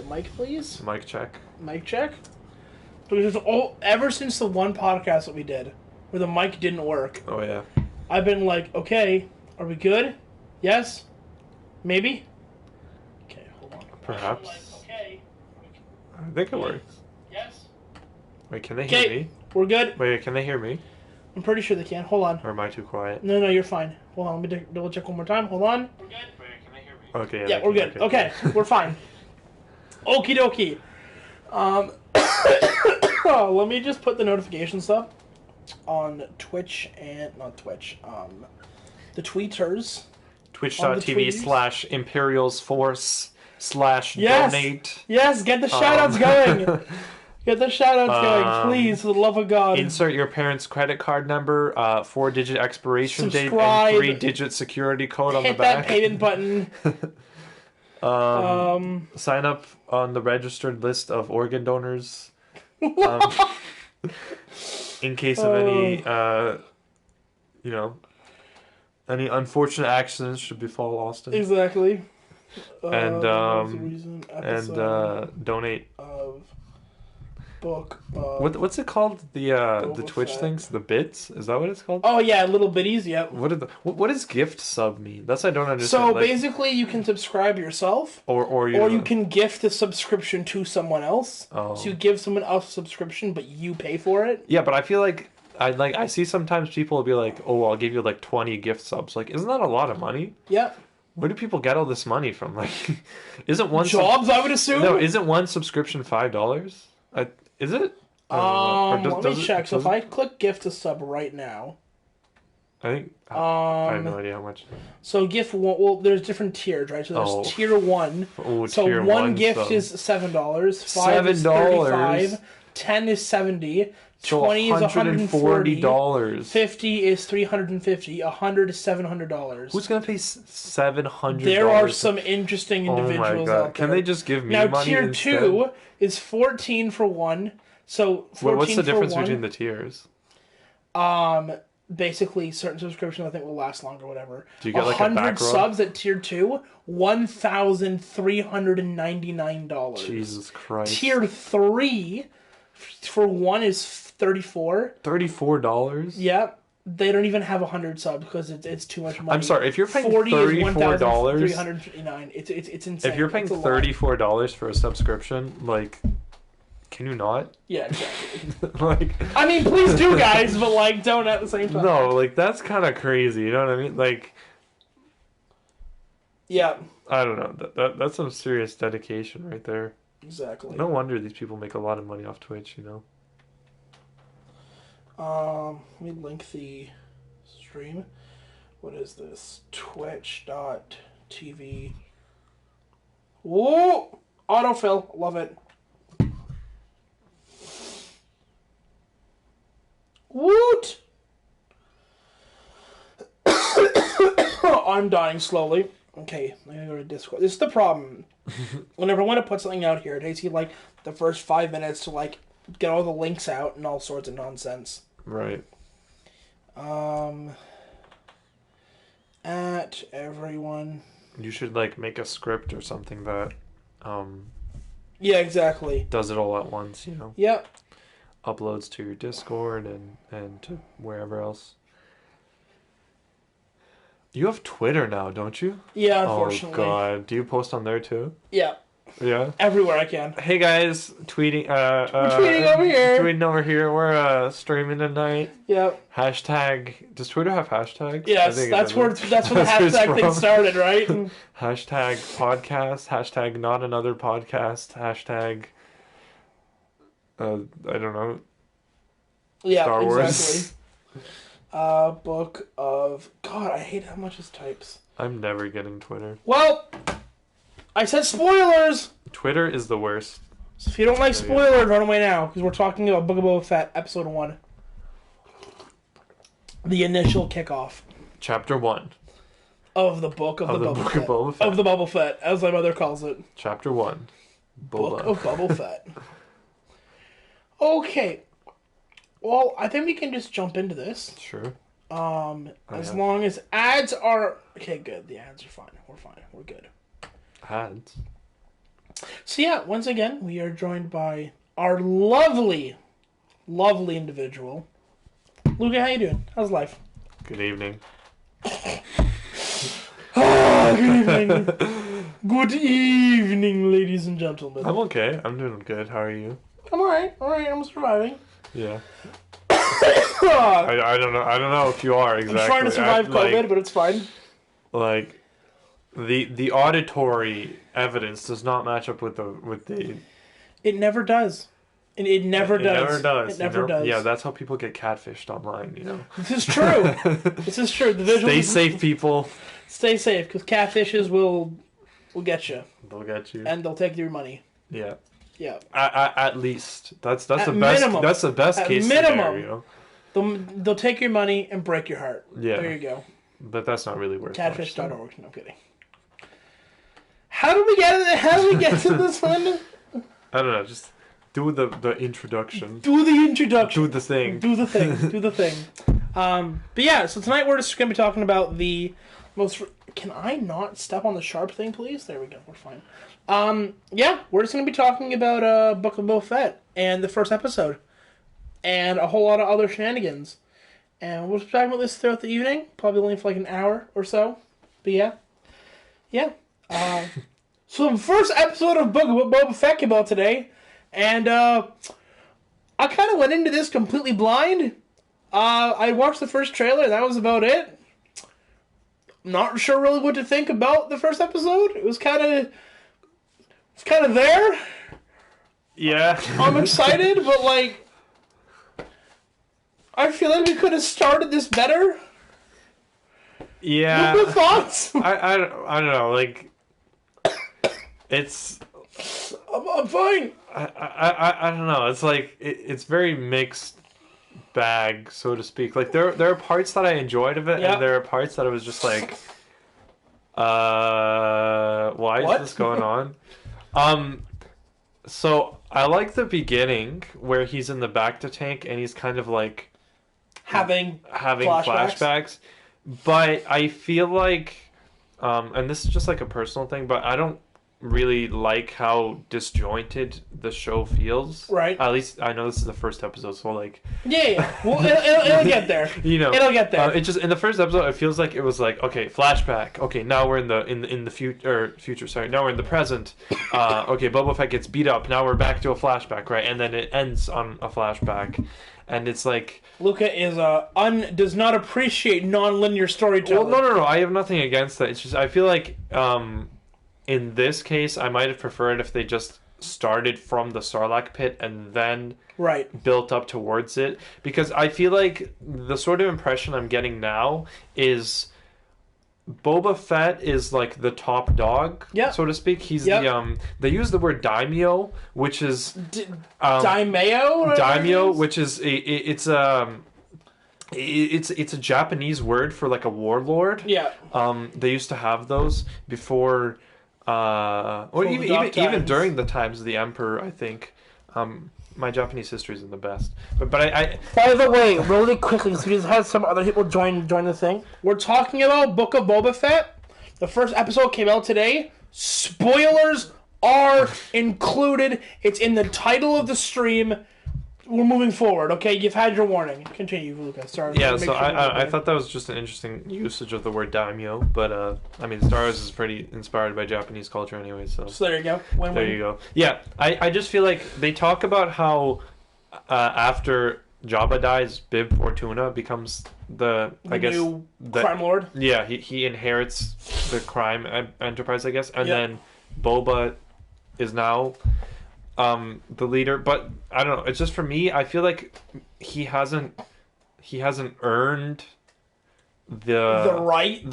mic, please? Mic check. Mic check? Because ever since the one podcast that we did, where the mic didn't work. Oh, yeah. I've been like, okay, are we good? Yes? Maybe? Okay, hold on. Perhaps. Okay. I think it works. Yes? Wait, can they hear me? We're good. Wait, can they hear me? I'm pretty sure they can. Hold on. Or am I too quiet? No, you're fine. Hold on, let me double check one more time. Hold on. We're good. Wait, can they hear me? Okay, yeah we're good. Okay, we're fine. Okie dokie. Let me just put the notification stuff on Twitch and... Not Twitch. The tweeters. Twitch.tv/ImperialsForce/donate. Yes, get the shoutouts going. Get the shoutouts going, please, for the love of God. Insert your parents' credit card number, 4-digit expiration date, and 3-digit security code on the back. Hit that payment button. Sign up on the registered list of organ donors. In case of any, any unfortunate accidents should befall Austin. Exactly. And donate. Of book. What's it called? The Twitch Fett. things, the bits. Is that what it's called? Oh yeah, little bitties. Yep. What does gift sub mean? That's I don't understand. So basically, you can subscribe yourself, or you can gift a subscription to someone else. Oh. So you give someone else a subscription, but you pay for it. Yeah, but I feel like I see sometimes people will be like, "Oh, I'll give you like 20 gift subs." Like, isn't that a lot of money? Yeah. Where do people get all this money from? Like, isn't one jobs? I would assume. No, isn't one subscription $5? Is it? Let me check. So if I click gift a sub right now, I think I have no idea how much. So gift one. Well, there's different tiers, right? So there's tier 1. Oh, so tier one gift sub. is $7. 5 is $7. $35. 10 is $70. So 20 is $140. 50 is $350. 100 is $700. Who's gonna pay $700? There are some interesting individuals out there. Can they just give me now, money tier instead? 2 is 14 for one. So 14 what's the difference for one, between the tiers? Basically, certain subscriptions I think will last longer. Whatever. Do you get like 100 subs at tier 2? $1,399. Jesus Christ. Tier 3 for one is $34. $34? Yeah. They don't even have 100 subs because it's too much money. I'm sorry, if you're paying $34, $359. It's insane. If you're paying $34 for a subscription, like, can you not? Yeah, exactly. Like, I mean, please do, guys, but like, don't at the same time. No, like that's kind of crazy. You know what I mean? Like, yeah. I don't know. That's some serious dedication right there. Exactly. No wonder these people make a lot of money off Twitch. You know. Let me link the stream. What is this? Twitch.tv. Whoa! Autofill. Love it. Woot! I'm dying slowly. Okay, I'm gonna go to Discord. This is the problem. Whenever I want to put something out here, it takes you like the first 5 minutes to like get all the links out and all sorts of nonsense. Right. At everyone. You should like make a script or something that Yeah, exactly. does it all at once, you know. Yep. Uploads to your Discord and to wherever else. You have Twitter now, don't you? Yeah, unfortunately. Oh god, do you post on there too? Yeah. Yeah. Everywhere I can. Hey guys, tweeting. We're tweeting over here. Tweeting over here. We're streaming tonight. Yep. Hashtag. Does Twitter have hashtags? Yes, that's where the hashtag thing started, right? Hashtag podcast. Hashtag not another podcast. Hashtag. I don't know. Yeah, Star Wars. exactly. Book of... God, I hate how much this types. I'm never getting Twitter. Well, I said spoilers! Twitter is the worst. So if you don't like spoilers, run away now, because we're talking about Book of Boba Fett, Episode 1. The initial kickoff. Chapter 1. Of the Book of the Boba Fett. Boba Fett. Of the Boba Fett, as my mother calls it. Chapter 1. Book of Boba Fett. Okay. Well, I think we can just jump into this. Sure. As long as ads are... Okay, good. The ads are fine. We're fine. We're good. Ads? So yeah, once again, we are joined by our lovely, lovely individual. Luca, how you doing? How's life? Good evening. Good evening. Good evening, ladies and gentlemen. I'm okay. I'm doing good. How are you? I'm alright. I'm surviving. Yeah. I don't know. I don't know if you are exactly. I'm trying to survive COVID, but it's fine. Like, the auditory evidence does not match up with the. It never does. It never does. It never does. It never does. Yeah, that's how people get catfished online. This is true. This is true. The visuals. Stay safe, people. Stay safe, because catfishes will get you. They'll get you, and they'll take your money. Yeah. Yeah. At least that's the minimum, best. That's the best case scenario. They'll take your money and break your heart. Yeah. There you go. But that's not really worth it. Catfish.org. No kidding. How do we get to this one? I don't know. Just do the introduction. Do the introduction. Do the thing. Do the thing. Do the thing. But yeah, so tonight we're just going to be talking about the most... Can I not step on the sharp thing, please? There we go. We're fine. Yeah, we're just going to be talking about Book of Boba Fett and the first episode. And a whole lot of other shenanigans. And we'll be talking about this throughout the evening. Probably only for like an hour or so. But yeah. Yeah. So the first episode of Book of Boba Fett came out today. And I kind of went into this completely blind. I watched the first trailer. That was about it. Not sure really what to think about the first episode. It was kind of there. Yeah. I'm excited, but like, I feel like we could have started this better. Yeah. What are the thoughts? I don't know. Like, it's. I'm fine. I don't know. It's like it's very mixed bag, so to speak. Like there are parts that I enjoyed of it, and there are parts that I was just like, why is this going on? So I like the beginning where he's in the Bacta tank and he's kind of like having flashbacks. But I feel like, and this is just like a personal thing, but I don't really like how disjointed the show feels. Right. At least I know this is the first episode, so like. Yeah. Well, it'll get there. It'll get there. It just in the first episode, it feels like it was like, okay, flashback. Okay, now we're in the future. Sorry, now we're in the present. Okay, Boba Fett gets beat up. Now we're back to a flashback, right? And then it ends on a flashback, and it's like Luca is does not appreciate non-linear storytelling. Well, no. I have nothing against that. It's just I feel like in this case, I might have preferred if they just started from the Sarlacc pit and then built up towards it. Because I feel like the sort of impression I'm getting now is Boba Fett is like the top dog, so to speak. He's the they use the word daimyo, which is daimyo, which is it's a Japanese word for like a warlord. Yeah. They used to have those before. Or even during the times of the Emperor, I think. My Japanese history isn't the best, but I. By the way, really quickly, so we just had some other people join the thing. We're talking about Book of Boba Fett. The first episode came out today. Spoilers are included. It's in the title of the stream. We're moving forward, okay? You've had your warning. Continue, Lucas. Sorry. Yeah, so I thought that was just an interesting usage of the word daimyo, but I mean, Star Wars is pretty inspired by Japanese culture anyway, so there you go. There you go. Yeah, I just feel like they talk about how after Jabba dies, Bib Fortuna becomes the new crime lord. Yeah, he inherits the crime enterprise, I guess, and then Boba is now the leader, but I don't know. It's just for me. I feel like he hasn't earned the right.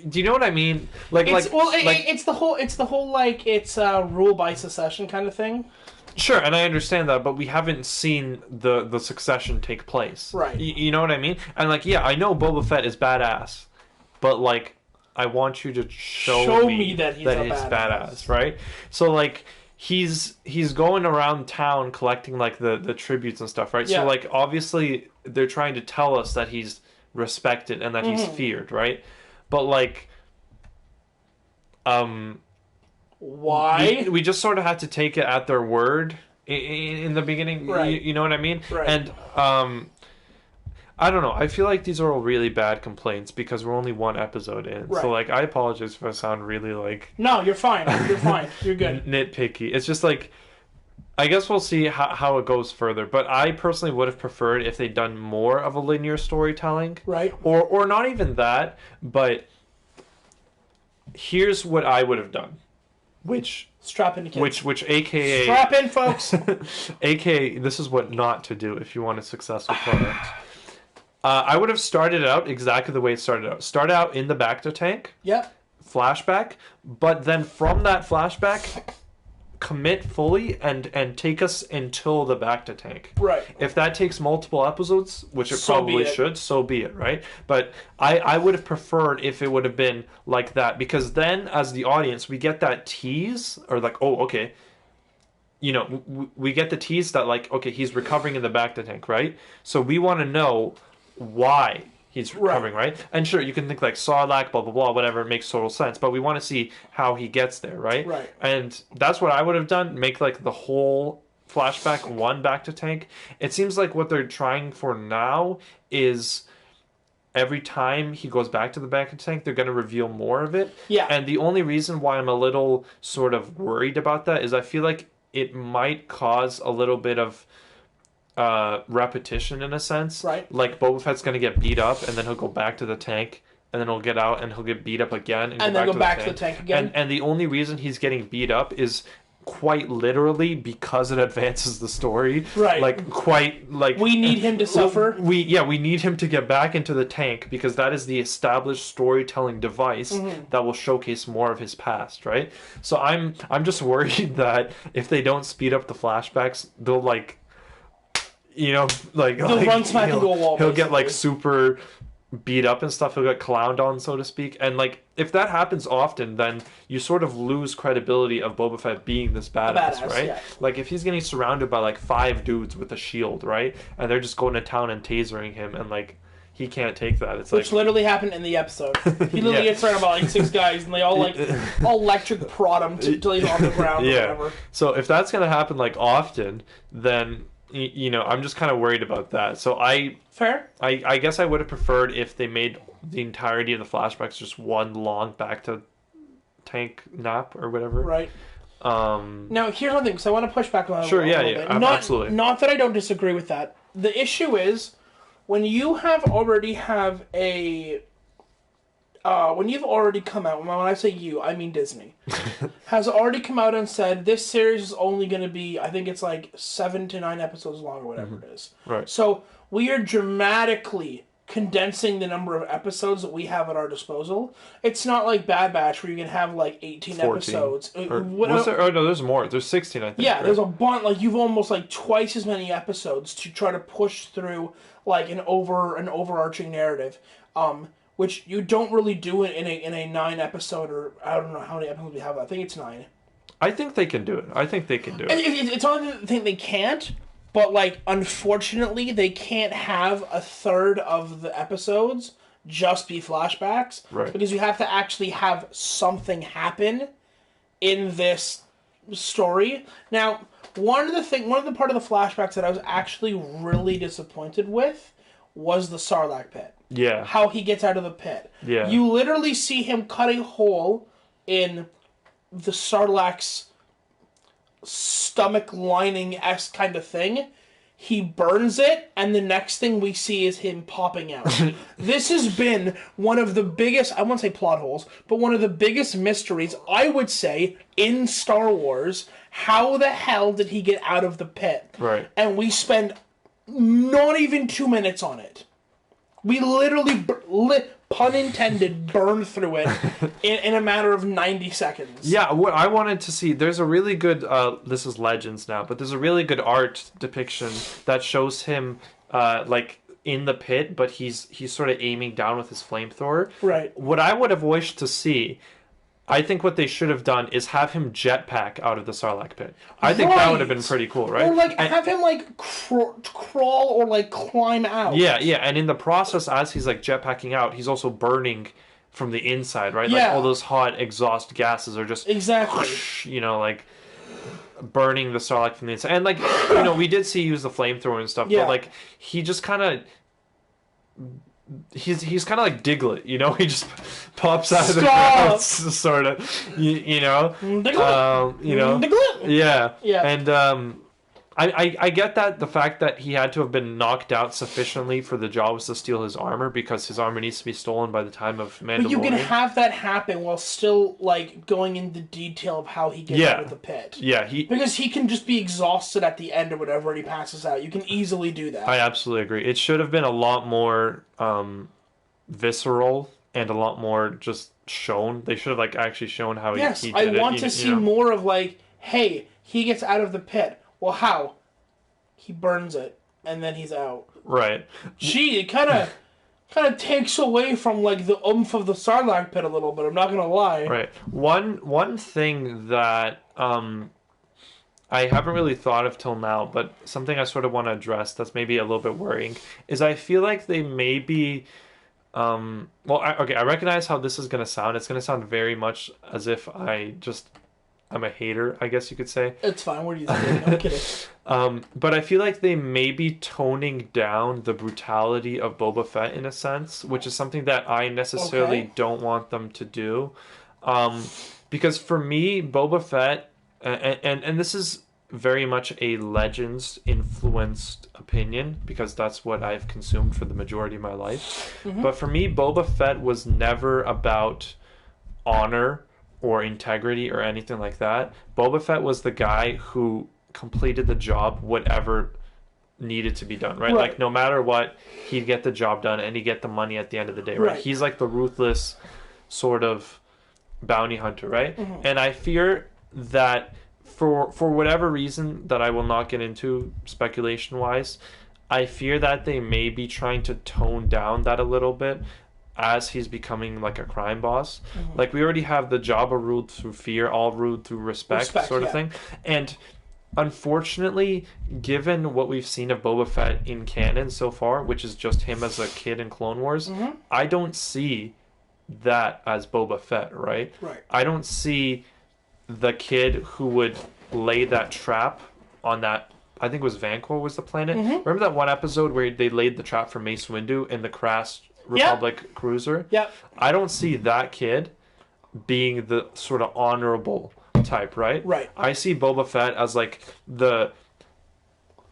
Do you know what I mean? It's the whole rule by succession kind of thing. Sure, and I understand that, but we haven't seen the succession take place. Right. You know what I mean? And I know Boba Fett is badass, but I want you to show me that he's badass, right? So he's going around town collecting the tributes and stuff, right? Yeah. So obviously they're trying to tell us that he's respected and that he's feared, right? But why? We just sort of had to take it at their word in the beginning. Right. You know what I mean? Right. And I don't know. I feel like these are all really bad complaints because we're only one episode in. Right. So, like, I apologize if I sound really, like... No, you're fine. You're fine. You're good. Nitpicky. It's just, like... I guess we'll see how it goes further. But I personally would have preferred if they'd done more of a linear storytelling. Right. Or not even that, but... Here's what I would have done. Which... Strap in, kids. Which aka... Strap in, folks! aka, this is what not to do if you want a successful product. I would have started out exactly the way it started out. Start out in the Bacta tank. Yep. Flashback. But then from that flashback, commit fully and take us until the Bacta tank. Right. If that takes multiple episodes, which it probably should, so be it, right? But I would have preferred if it would have been like that. Because then, as the audience, we get that tease, or like, oh, okay. You know, we get the tease that, like, okay, he's recovering in the Bacta tank, right? So we want to know why he's recovering, right? And sure, you can think like Sarlacc, blah, blah, blah, whatever, it makes total sense. But we want to see how he gets there, right? Right. And that's what I would have done, make like the whole flashback one Bacta tank. It seems like what they're trying for now is every time he goes back to the Bacta tank, they're going to reveal more of it. Yeah. And the only reason why I'm a little sort of worried about that is I feel like it might cause a little bit of repetition in a sense. Right. Like Boba Fett's going to get beat up and then he'll go back to the tank and then he'll get out and he'll get beat up again and then go back to the tank again. And the only reason he's getting beat up is quite literally because it advances the story. Right. Like quite like we need him to suffer. We need him to get back into the tank because that is the established storytelling device that will showcase more of his past, right? So I'm just worried that if they don't speed up the flashbacks, they'll like they'll run smack into a wall. He'll get like super beat up and stuff. He'll get clowned on, so to speak. And like if that happens often, then you sort of lose credibility of Boba Fett being this badass, right? Yeah. Like if he's getting surrounded by like 5 dudes with a shield, right? And they're just going to town and tasering him, and like he can't take that. It's which literally happened in the episode. He literally gets surrounded by like 6 guys, and they all electric prod him till he's on the ground. Or whatever. So if that's gonna happen like often, then I'm just kind of worried about that. So I guess I would have preferred if they made the entirety of the flashbacks just one long back to tank nap or whatever. Right. Now here's one thing, because I want to push back on that. Sure. Absolutely. Not that I don't disagree with that. The issue is when you already have a. When you've already come out, when I say you, I mean Disney, has already come out and said this series is only going to be, I think it's like 7 to 9 episodes long or whatever it is. Right. So we are dramatically condensing the number of episodes that we have at our disposal. It's not like Bad Batch where you can have like 18 14. Episodes. No, there's more. There's 16, I think. Yeah, right? There's a bunch. Like you've almost like twice as many episodes to try to push through like an overarching narrative. Which you don't really do it in a 9 episode, or I don't know how many episodes we have. I think it's 9. I think they can do it. It's not that I think they can't, but like unfortunately they can't have a third of the episodes just be flashbacks, right? Because you have to actually have something happen in this story. Now, one of the part of the flashbacks that I was actually really disappointed with was the Sarlacc pit. Yeah. How he gets out of the pit. Yeah. You literally see him cut a hole in the Sarlacc's stomach lining-esque kind of thing. He burns it, and the next thing we see is him popping out. This has been one of the biggest, I won't say plot holes, but one of the biggest mysteries, I would say, in Star Wars. How the hell did he get out of the pit? Right. And we spend not even 2 minutes on it. We literally, pun intended, burned through it in a matter of 90 seconds. Yeah, what I wanted to see, there's a really good, this is Legends now, but there's a really good art depiction that shows him, like, in the pit, but he's sort of aiming down with his flamethrower. Right. What I would have wished to see, I think what they should have done is have him jetpack out of the Sarlacc pit. I think that would have been pretty cool, right? Or have him crawl or climb out. Yeah, and in the process, as he's jetpacking out, he's also burning from the inside, right? Like all those hot exhaust gases are just whoosh, like burning the Sarlacc from the inside. And like we did see he use the flamethrower and stuff, but like he just kind of he's kind of like Diglett, he just pops out of the ground, sort of, Diglett. Yeah, and I get that the fact that he had to have been knocked out sufficiently for the Jawas to steal his armor because his armor needs to be stolen by the time of Mandalorian. But you can have that happen while still like going into detail of how he gets out of the pit. Yeah, because he can just be exhausted at the end or whatever and he passes out. You can easily do that. I absolutely agree. It should have been a lot more visceral and a lot more just shown. They should have like actually shown how he did it. I want to see more of like, hey, he gets out of the pit. Well, how? He burns it, and then he's out. Right. Gee, it kind of takes away from like the oomph of the Sarlacc pit a little bit. I'm not gonna lie. Right. One thing that I haven't really thought of till now, but something I sort of want to address that's maybe a little bit worrying is I feel like they may be. I recognize how this is gonna sound. It's gonna sound very much as if I'm a hater, I guess you could say. It's fine. What are you saying? I'm kidding. But I feel like they may be toning down the brutality of Boba Fett in a sense, which is something that I necessarily don't want them to do. Because for me, Boba Fett, and this is very much a Legends-influenced opinion, because that's what I've consumed for the majority of my life. Mm-hmm. But for me, Boba Fett was never about honor or integrity or anything like that. Boba Fett was the guy who completed the job, whatever needed to be done, right? Like no matter what, he'd get the job done and he'd get the money at the end of the day, right? He's like the ruthless sort of bounty hunter, right? Mm-hmm. And I fear that for whatever reason that I will not get into speculation wise, I fear that they may be trying to tone down that a little bit as he's becoming like a crime boss. Mm-hmm. Like we already have the Jabba ruled through fear, all ruled through respect sort of thing. And unfortunately, given what we've seen of Boba Fett in canon so far, which is just him as a kid in Clone Wars, I don't see that as Boba Fett, right? I don't see the kid who would lay that trap on that, I think it was Vancor was the planet. Mm-hmm. Remember that one episode where they laid the trap for Mace Windu in the crashed Republic cruiser? Yeah. I don't see that kid being the sort of honorable type, right? Right. I see Boba Fett as like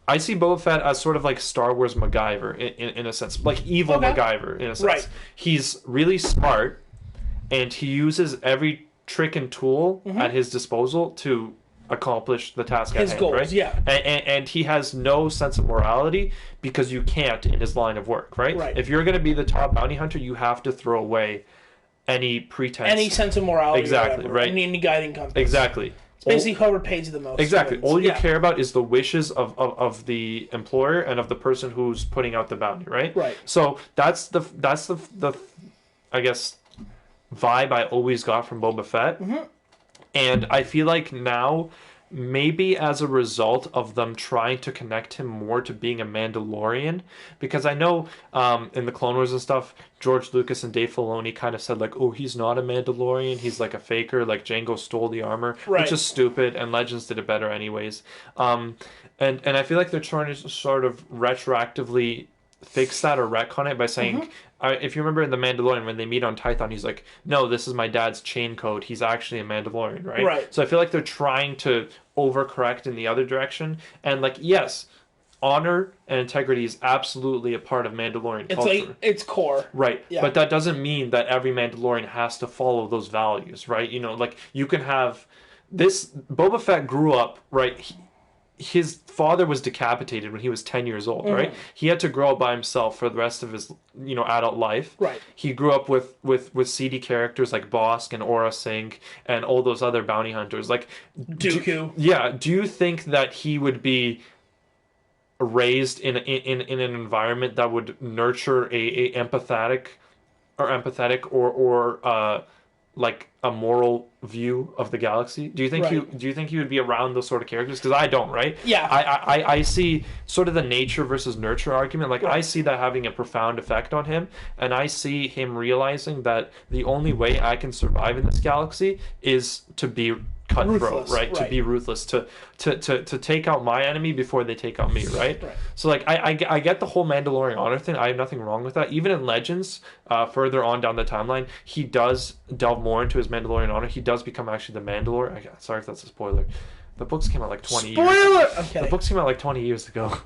I see Boba Fett as sort of like Star Wars MacGyver in a sense, like evil MacGyver in a sense. Right. He's really smart, and he uses every trick and tool at his disposal to accomplish the task at hand, his goals, right? Yeah. And he has no sense of morality because you can't in his line of work, right? Right. If you're going to be the top bounty hunter, you have to throw away any pretense, any sense of morality, exactly, right? Any guiding compass, exactly. It's basically whoever pays you the most. Exactly. Wins. All you care about is the wishes of the employer and of the person who's putting out the bounty, right? Right. So that's the I guess vibe I always got from Boba Fett. Mm-hmm. And I feel like now, maybe as a result of them trying to connect him more to being a Mandalorian, because I know in the Clone Wars and stuff, George Lucas and Dave Filoni kind of said like, oh, he's not a Mandalorian, he's like a faker, like Jango stole the armor, which is stupid, and Legends did it better anyways. And I feel like they're trying to sort of retroactively fix that or retcon it by saying, if you remember in The Mandalorian, when they meet on Tython, he's like, no, this is my dad's chain code. He's actually a Mandalorian, right? Right. So I feel like they're trying to overcorrect in the other direction. And, like, yes, honor and integrity is absolutely a part of Mandalorian culture. It's like, it's core. Right. Yeah. But that doesn't mean that every Mandalorian has to follow those values, right? You know, like, you can have... Boba Fett grew up, right... His father was decapitated when he was 10 years old, right? He had to grow up by himself for the rest of his, adult life. Right. He grew up with seedy characters like Bosk and Aura Singh and all those other bounty hunters. Like Dooku. Do you think that he would be raised in an environment that would nurture a empathetic or like a moral view of the galaxy? Do you think he would be around those sort of characters? Because I don't, right? Yeah. I see sort of the nature versus nurture argument. Like, I see that having a profound effect on him, and I see him realizing that the only way I can survive in this galaxy is to be cutthroat, right? To be ruthless, to take out my enemy before they take out me, right? So like I get the whole Mandalorian honor thing. I have nothing wrong with that. Even in Legends, further on down the timeline, he does delve more into his Mandalorian honor. He does become actually the Mandalore. Sorry if that's a spoiler. The books came out like 20 years ago. Okay. The books came out like 20 years ago.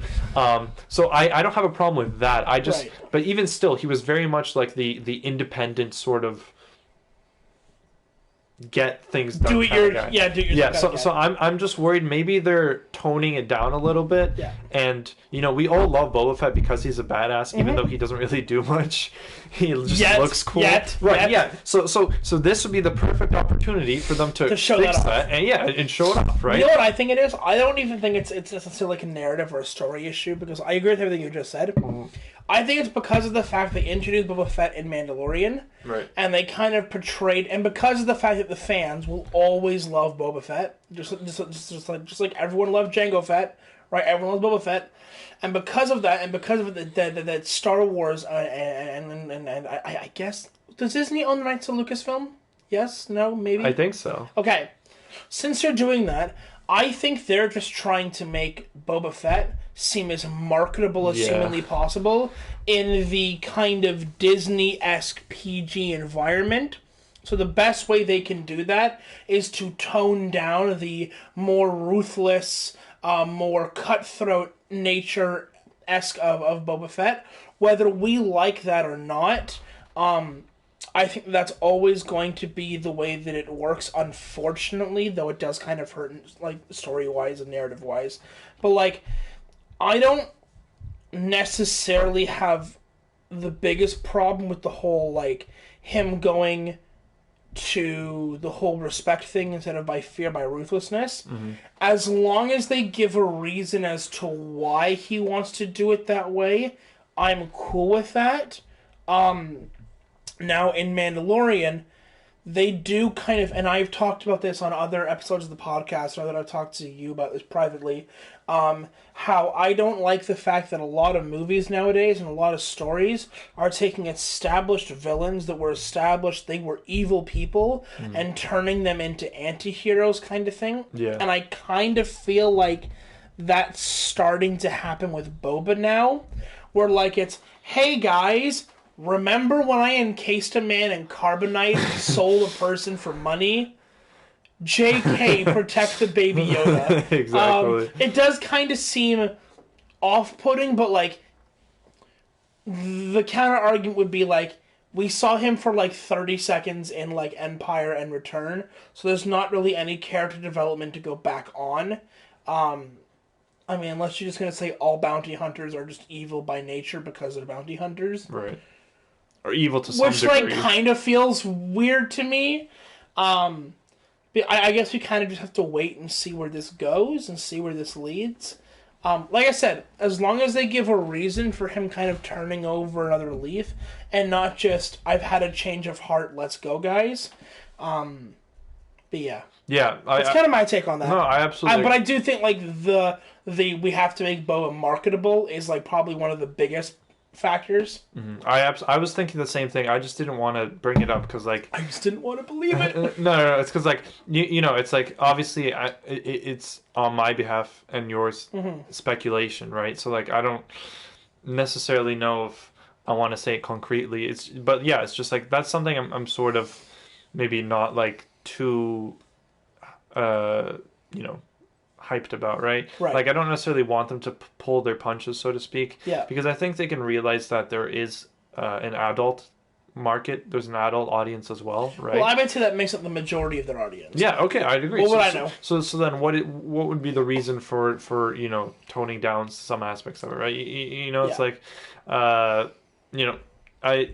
So I don't have a problem with that. I just but even still, he was very much like the independent sort of get things done. Do it yourself. So I'm just worried maybe they're toning it down a little bit. Yeah. And we all love Boba Fett because he's a badass, even though he doesn't really do much. He just looks cool. Yeah. So this would be the perfect opportunity for them to show fix that and show it off, right? You know what I think it is? I don't even think it's necessarily like a narrative or a story issue, because I agree with everything you just said. I think it's because of the fact they introduced Boba Fett in Mandalorian, right? And they kind of portrayed, and because of the fact that the fans will always love Boba Fett, just like everyone loved Jango Fett, right? Everyone loves Boba Fett, and because of that, and because of that Star Wars, and I guess, does Disney own the rights to Lucasfilm? Yes? No? Maybe? I think so. Okay, since they're doing that, I think they're just trying to make Boba Fett seem as marketable as humanly possible in the kind of Disney-esque PG environment. So the best way they can do that is to tone down the more ruthless, more cutthroat nature-esque of Boba Fett. Whether we like that or not, I think that's always going to be the way that it works, unfortunately, though it does kind of hurt, like, story-wise and narrative-wise. But, like, I don't necessarily have the biggest problem with the whole, like, him going to the whole respect thing instead of by fear, by ruthlessness. As long as they give a reason as to why he wants to do it that way, I'm cool with that. Now, in Mandalorian, they do kind of, and I've talked about this on other episodes of the podcast, or that I've talked to you about this privately, how I don't like the fact that a lot of movies nowadays and a lot of stories are taking established villains that were established, they were evil people, and turning them into anti-heroes kind of thing. Yeah. And I kind of feel like that's starting to happen with Boba now, where like it's, hey guys, remember when I encased a man in carbonite and sold a person for money? JK, protect the baby Yoda. Exactly. It does kind of seem off-putting, but like the counter-argument would be like, we saw him for like 30 seconds in like Empire and Return, so there's not really any character development to go back on. I mean, unless you're just going to say all bounty hunters are just evil by nature because they're bounty hunters. Right. Or evil to some degree. Which, like, kind of feels weird to me. But I guess we kind of just have to wait and see where this goes and see where this leads. Like I said, as long as they give a reason for him kind of turning over another leaf and not just, I've had a change of heart, let's go, guys. But yeah. Yeah. That's kind of my take on that. No, I absolutely... But I do think, like, the we have to make Boba marketable is, like, probably one of the biggest factors. I was thinking the same thing. I just didn't want to bring it up because, like, I just didn't want to believe it. No. It's because, like, you know, it's like obviously it's on my behalf and yours speculation, right? So, like, I don't necessarily know if I want to say it concretely. But yeah, it's just like that's something I'm sort of maybe not like too, you know, hyped about, right? Like, I don't necessarily want them to pull their punches, so to speak. Yeah. Because I think they can realize that there is an adult market. There's an adult audience as well, right? Well, I would say that makes up the majority of their audience. Yeah. Okay, I'd agree. What would I know? So then, what would be the reason for you know, toning down some aspects of it, right? You know, it's like, you know.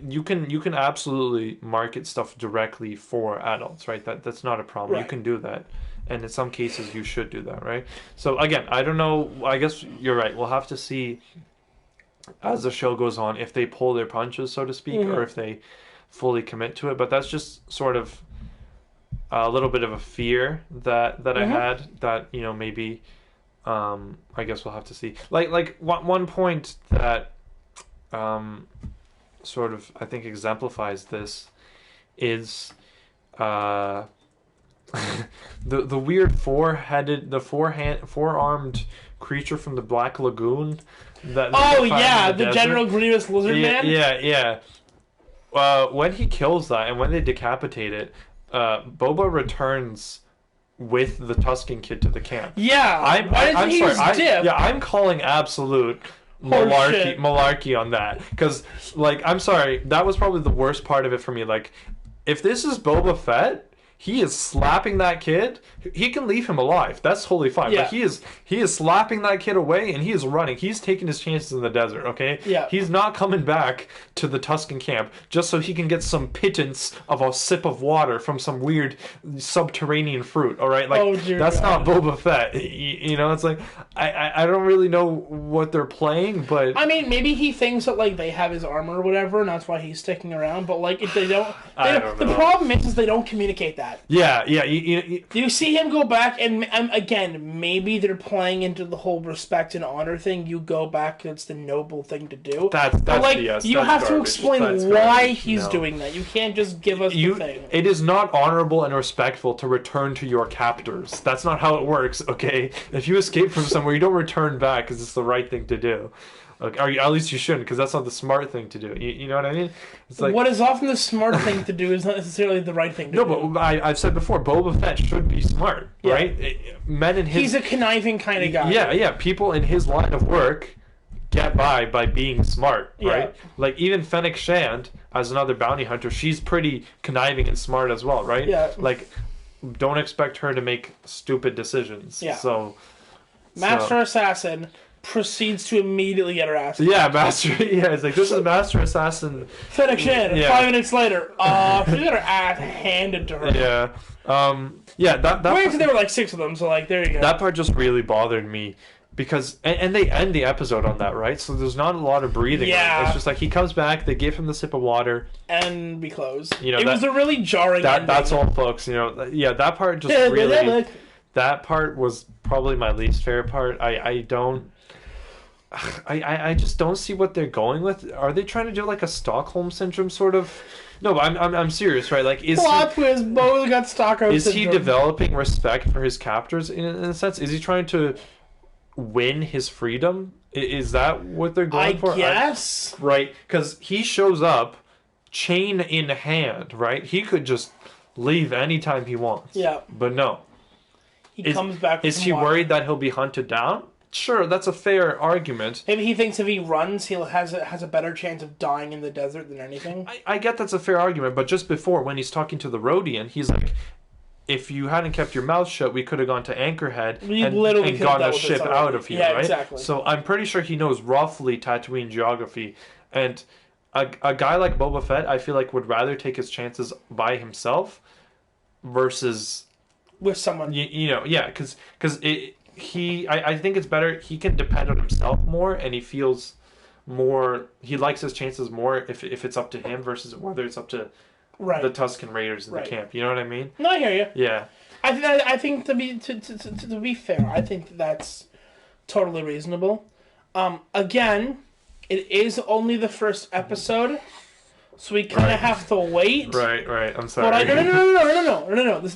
You can absolutely market stuff directly for adults, right? That's not a problem. Right. You can do that. And in some cases, you should do that, right? So, again, I don't know. I guess you're right. We'll have to see as the show goes on if they pull their punches, so to speak, or if they fully commit to it. But that's just sort of a little bit of a fear that I had that, you know, maybe I guess we'll have to see. Like one point that sort of I think exemplifies this is the weird four-armed creature from the Black Lagoon. The General Grievous Lizard Man. Yeah. When he kills that and when they decapitate it, Boba returns with the Tusken Kid to the camp. Yeah, I'm sorry. I'm calling absolute malarkey on that, because like, I'm sorry, that was probably the worst part of it for me. Like, if this is Boba Fett, he is slapping that kid. He can leave him alive. That's totally fine. Yeah. But he is slapping that kid away, and he is running. He's taking his chances in the desert, okay? Yeah. He's not coming back to the Tusken camp just so he can get some pittance of a sip of water from some weird subterranean fruit, all right? Like, that's not Boba Fett. You know, it's like, I don't really know what they're playing, but... I mean, maybe he thinks that, like, they have his armor or whatever, and that's why he's sticking around, but, like, if they don't... The problem is they don't communicate that. Yeah. You see him go back, and again, maybe they're playing into the whole respect and honor thing. You go back, it's the noble thing to do. That's like, BS. You have to explain why he's doing that. You can't just give us the thing. It is not honorable and respectful to return to your captors. That's not how it works, okay? If you escape from somewhere, you don't return back because it's the right thing to do. Like, or at least you shouldn't, because that's not the smart thing to do. You know what I mean? It's like, what is often the smart thing to do is not necessarily the right thing to do. No, but I've said before, Boba Fett should be smart, right? Men in his... He's a conniving kind of guy. Yeah. People in his line of work get by being smart, right? Yeah. Like, even Fennec Shand, as another bounty hunter, she's pretty conniving and smart as well, right? Yeah. Like, don't expect her to make stupid decisions. Yeah. So... Master Assassin... proceeds to immediately get her ass. Yeah, it's like, this is Master Assassin. Fennec Shand, 5 minutes later, she got her ass handed to her. Yeah. That wait until there were like 6 of them, so like, there you go. That part just really bothered me, because, and they end the episode on that, right? So there's not a lot of breathing. Yeah. It's just like, he comes back, they give him the sip of water. And we close. You know, it was a really jarring ending. That's all, folks, you know. Yeah, that part just really... That part was probably my least favorite part. I just don't see what they're going with. Are they trying to do like a Stockholm syndrome sort of? No, but I'm serious, right? Like, plot twist, Bo's got Stockholm syndrome. Is he developing respect for his captors in a sense? Is he trying to win his freedom? Is that what they're going for? I guess. Right, because he shows up, chain in hand, right? He could just leave anytime he wants. Yeah. But no. He comes back. Is he worried that he'll be hunted down? Sure, that's a fair argument. Maybe he thinks if he runs, he has a better chance of dying in the desert than anything. I get that's a fair argument, but just before, when he's talking to the Rhodian, he's like, if you hadn't kept your mouth shut, we could have gone to Anchorhead and gotten a ship out of here, right? Exactly. So I'm pretty sure he knows roughly Tatooine geography, and a guy like Boba Fett, I feel like, would rather take his chances by himself versus... with someone. Because I think it's better, he can depend on himself more, and he feels more, he likes his chances more if it's up to him versus whether it's up to the Tusken Raiders in the camp. You know what I mean? No, I hear you. Yeah. I think to be fair, I think that's totally reasonable. Again, it is only the first episode, so we kind of have to wait. Right. I'm sorry. But no.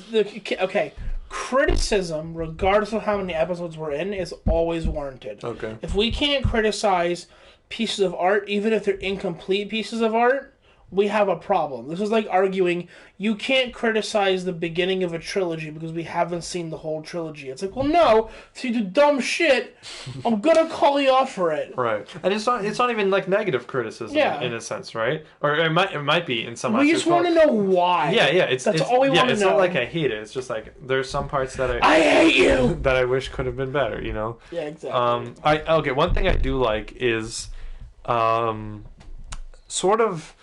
Okay. Criticism, regardless of how many episodes we're in, is always warranted. Okay. If we can't criticize pieces of art, even if they're incomplete pieces of art, we have a problem. This is like arguing you can't criticize the beginning of a trilogy because we haven't seen the whole trilogy. It's like, well, no, if you do dumb shit, I'm gonna call you out for it. Right, and it's not even like negative criticism in a sense, right? Or it might be in some. We just want to know why. Yeah. That's all we want to know. It's not like I hate it. It's just like there's some parts that I hate you that I wish could have been better. You know. Yeah, exactly. Okay. One thing I do like is, sort of.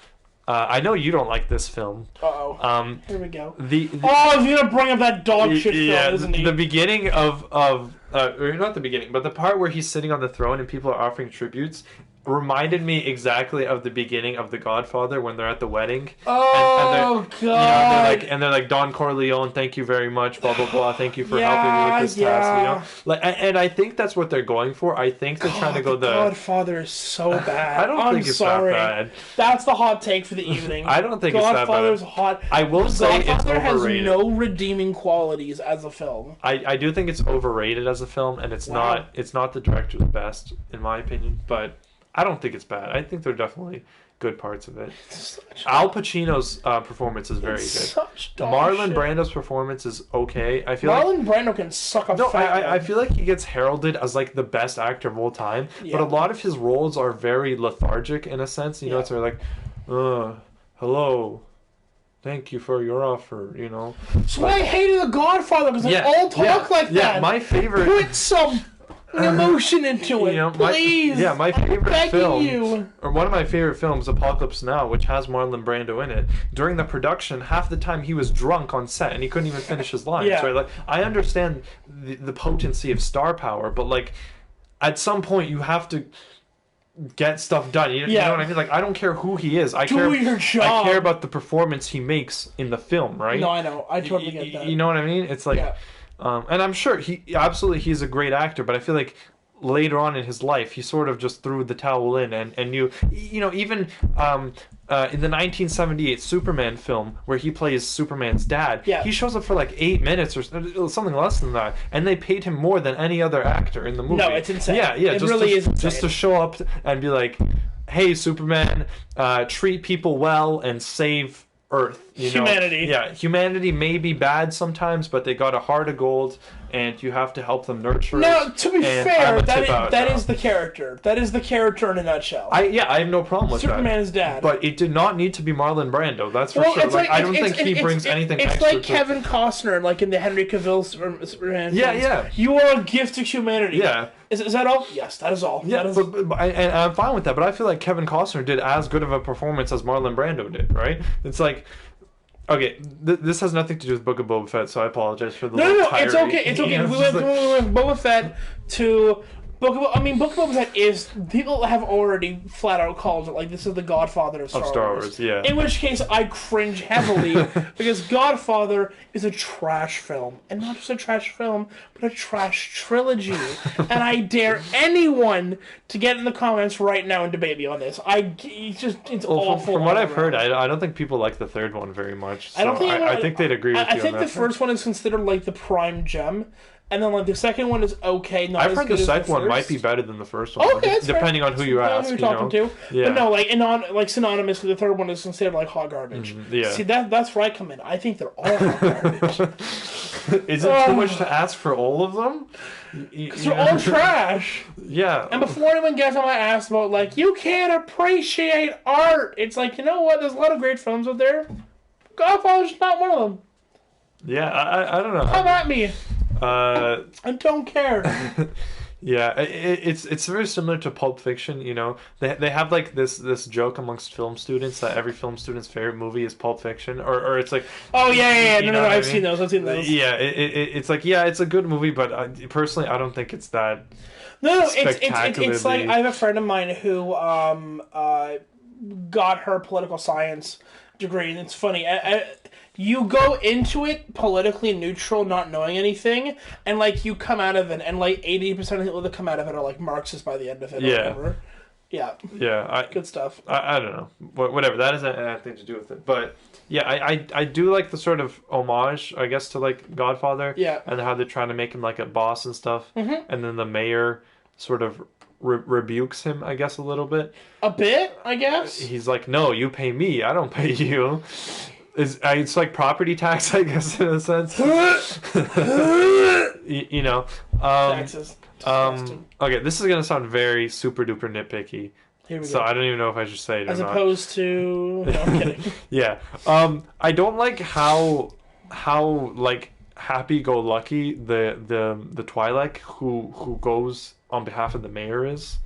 I know you don't like this film. Uh-oh. Here we go. He's gonna bring up that dog shit film, isn't he? The beginning or not the beginning, but the part where he's sitting on the throne and people are offering tributes. reminded me exactly of the beginning of The Godfather when they're at the wedding. Oh, God. They're like, Don Corleone, thank you very much, blah blah blah, thank you for helping me with this task. And I think that's what they're going for. I think they're trying to go the Godfather is so bad. I don't think it's that bad. That's the hot take for the evening. I don't think it's that bad. Godfather's hot. I will say it's overrated. Godfather has no redeeming qualities as a film. I do think it's overrated as a film, and it's not the director's best in my opinion, but I don't think it's bad. I think there are definitely good parts of it. Al Pacino's performance is very good. Marlon Brando's performance is okay. I feel Marlon Brando can suck a fat I feel like he gets heralded as like the best actor of all time, but a lot of his roles are very lethargic in a sense. You know, it's sort of like, hello. Thank you for your offer, you know. So I hated The Godfather because they all talk like that. Yeah, my favorite... Put some emotion into it, please. My favorite film, or one of my favorite films, Apocalypse Now, which has Marlon Brando in it. During the production, half the time he was drunk on set and he couldn't even finish his lines. Right? Like, I understand the potency of star power, but like, at some point you have to get stuff done. You know what I mean? Like, I don't care who he is. I care about the performance he makes in the film, right? No, I know. I totally get that. You know what I mean? It's like. Yeah. And I'm sure he's a great actor, but I feel like later on in his life he sort of just threw the towel in and even in the 1978 Superman film where he plays Superman's dad, he shows up for like 8 minutes or something less than that, and they paid him more than any other actor in the movie. No, it's insane. It really is insane. Just to show up and be like, hey, Superman, treat people well and save Earth, humanity. Humanity may be bad sometimes, but they got a heart of gold, and you have to help them nurture it. No, to be fair, that is the character. That is the character in a nutshell. I have no problem with Superman's dad. But it did not need to be Marlon Brando. That's for sure. I don't think he brings anything extra. It's like Kevin Costner, like in the Henry Cavill Superman. Yeah. You are a gift to humanity. Yeah. Is that all? Yes, that is all. Yeah, and I'm fine with that, but I feel like Kevin Costner did as good of a performance as Marlon Brando did, right? It's like, okay, this has nothing to do with Book of Boba Fett, so I apologize for the No, it's okay. We went from Boba Fett to Book of Boba Fett is, people have already flat out called it like this is the Godfather of Star Wars. Yeah. In which case I cringe heavily because Godfather is a trash film, and not just a trash film, but a trash trilogy. And I dare anyone to get in the comments right now and debate me on this. It's awful. From what I've heard, I don't think people like the third one very much. So I think they'd agree with you. I think the first one is considered like the prime gem. And then, like, the second one is okay. I've heard the second one might be better than the first one. Okay, depending on who you ask. Who you're talking to. Yeah. But no, like, synonymously, the third one is considered, like, hot garbage. See, that's where I come in. I think they're all hot garbage. Is it too much to ask for all of them? Because they're all trash. Yeah. And before anyone gets on my ass about, like, you can't appreciate art, it's like, you know what? There's a lot of great films out there. Godfather's not one of them. Yeah, I don't know. Come at me. I don't care. Yeah, it's very similar to Pulp Fiction. You know, they have like this joke amongst film students that every film student's favorite movie is Pulp Fiction, or it's like, oh yeah. No, I've seen those. Yeah, it's like, yeah, it's a good movie, but personally, I don't think it's that. No, it's like I have a friend of mine who got her political science degree, and it's funny. You go into it politically neutral, not knowing anything, and like you come out of it, and like 80% of the people that come out of it are like Marxists by the end of it. Yeah. Or whatever. Yeah. Good stuff. I don't know. Whatever. That doesn't have anything to do with it. But yeah, I do like the sort of homage, I guess, to like Godfather. Yeah. And how they're trying to make him like a boss and stuff. Mm-hmm. And then the mayor sort of rebukes him, I guess, a little bit. A bit, I guess. He's like, no, you pay me. I don't pay you. It's like property tax, I guess, in a sense. you know. Taxes. Okay, this is gonna sound very super duper nitpicky. Here we so go. I don't even know if I should say it as or not. Opposed to, no, I'm kidding. Yeah. I don't like how like happy-go-lucky the Twi'lek who goes on behalf of the mayor is.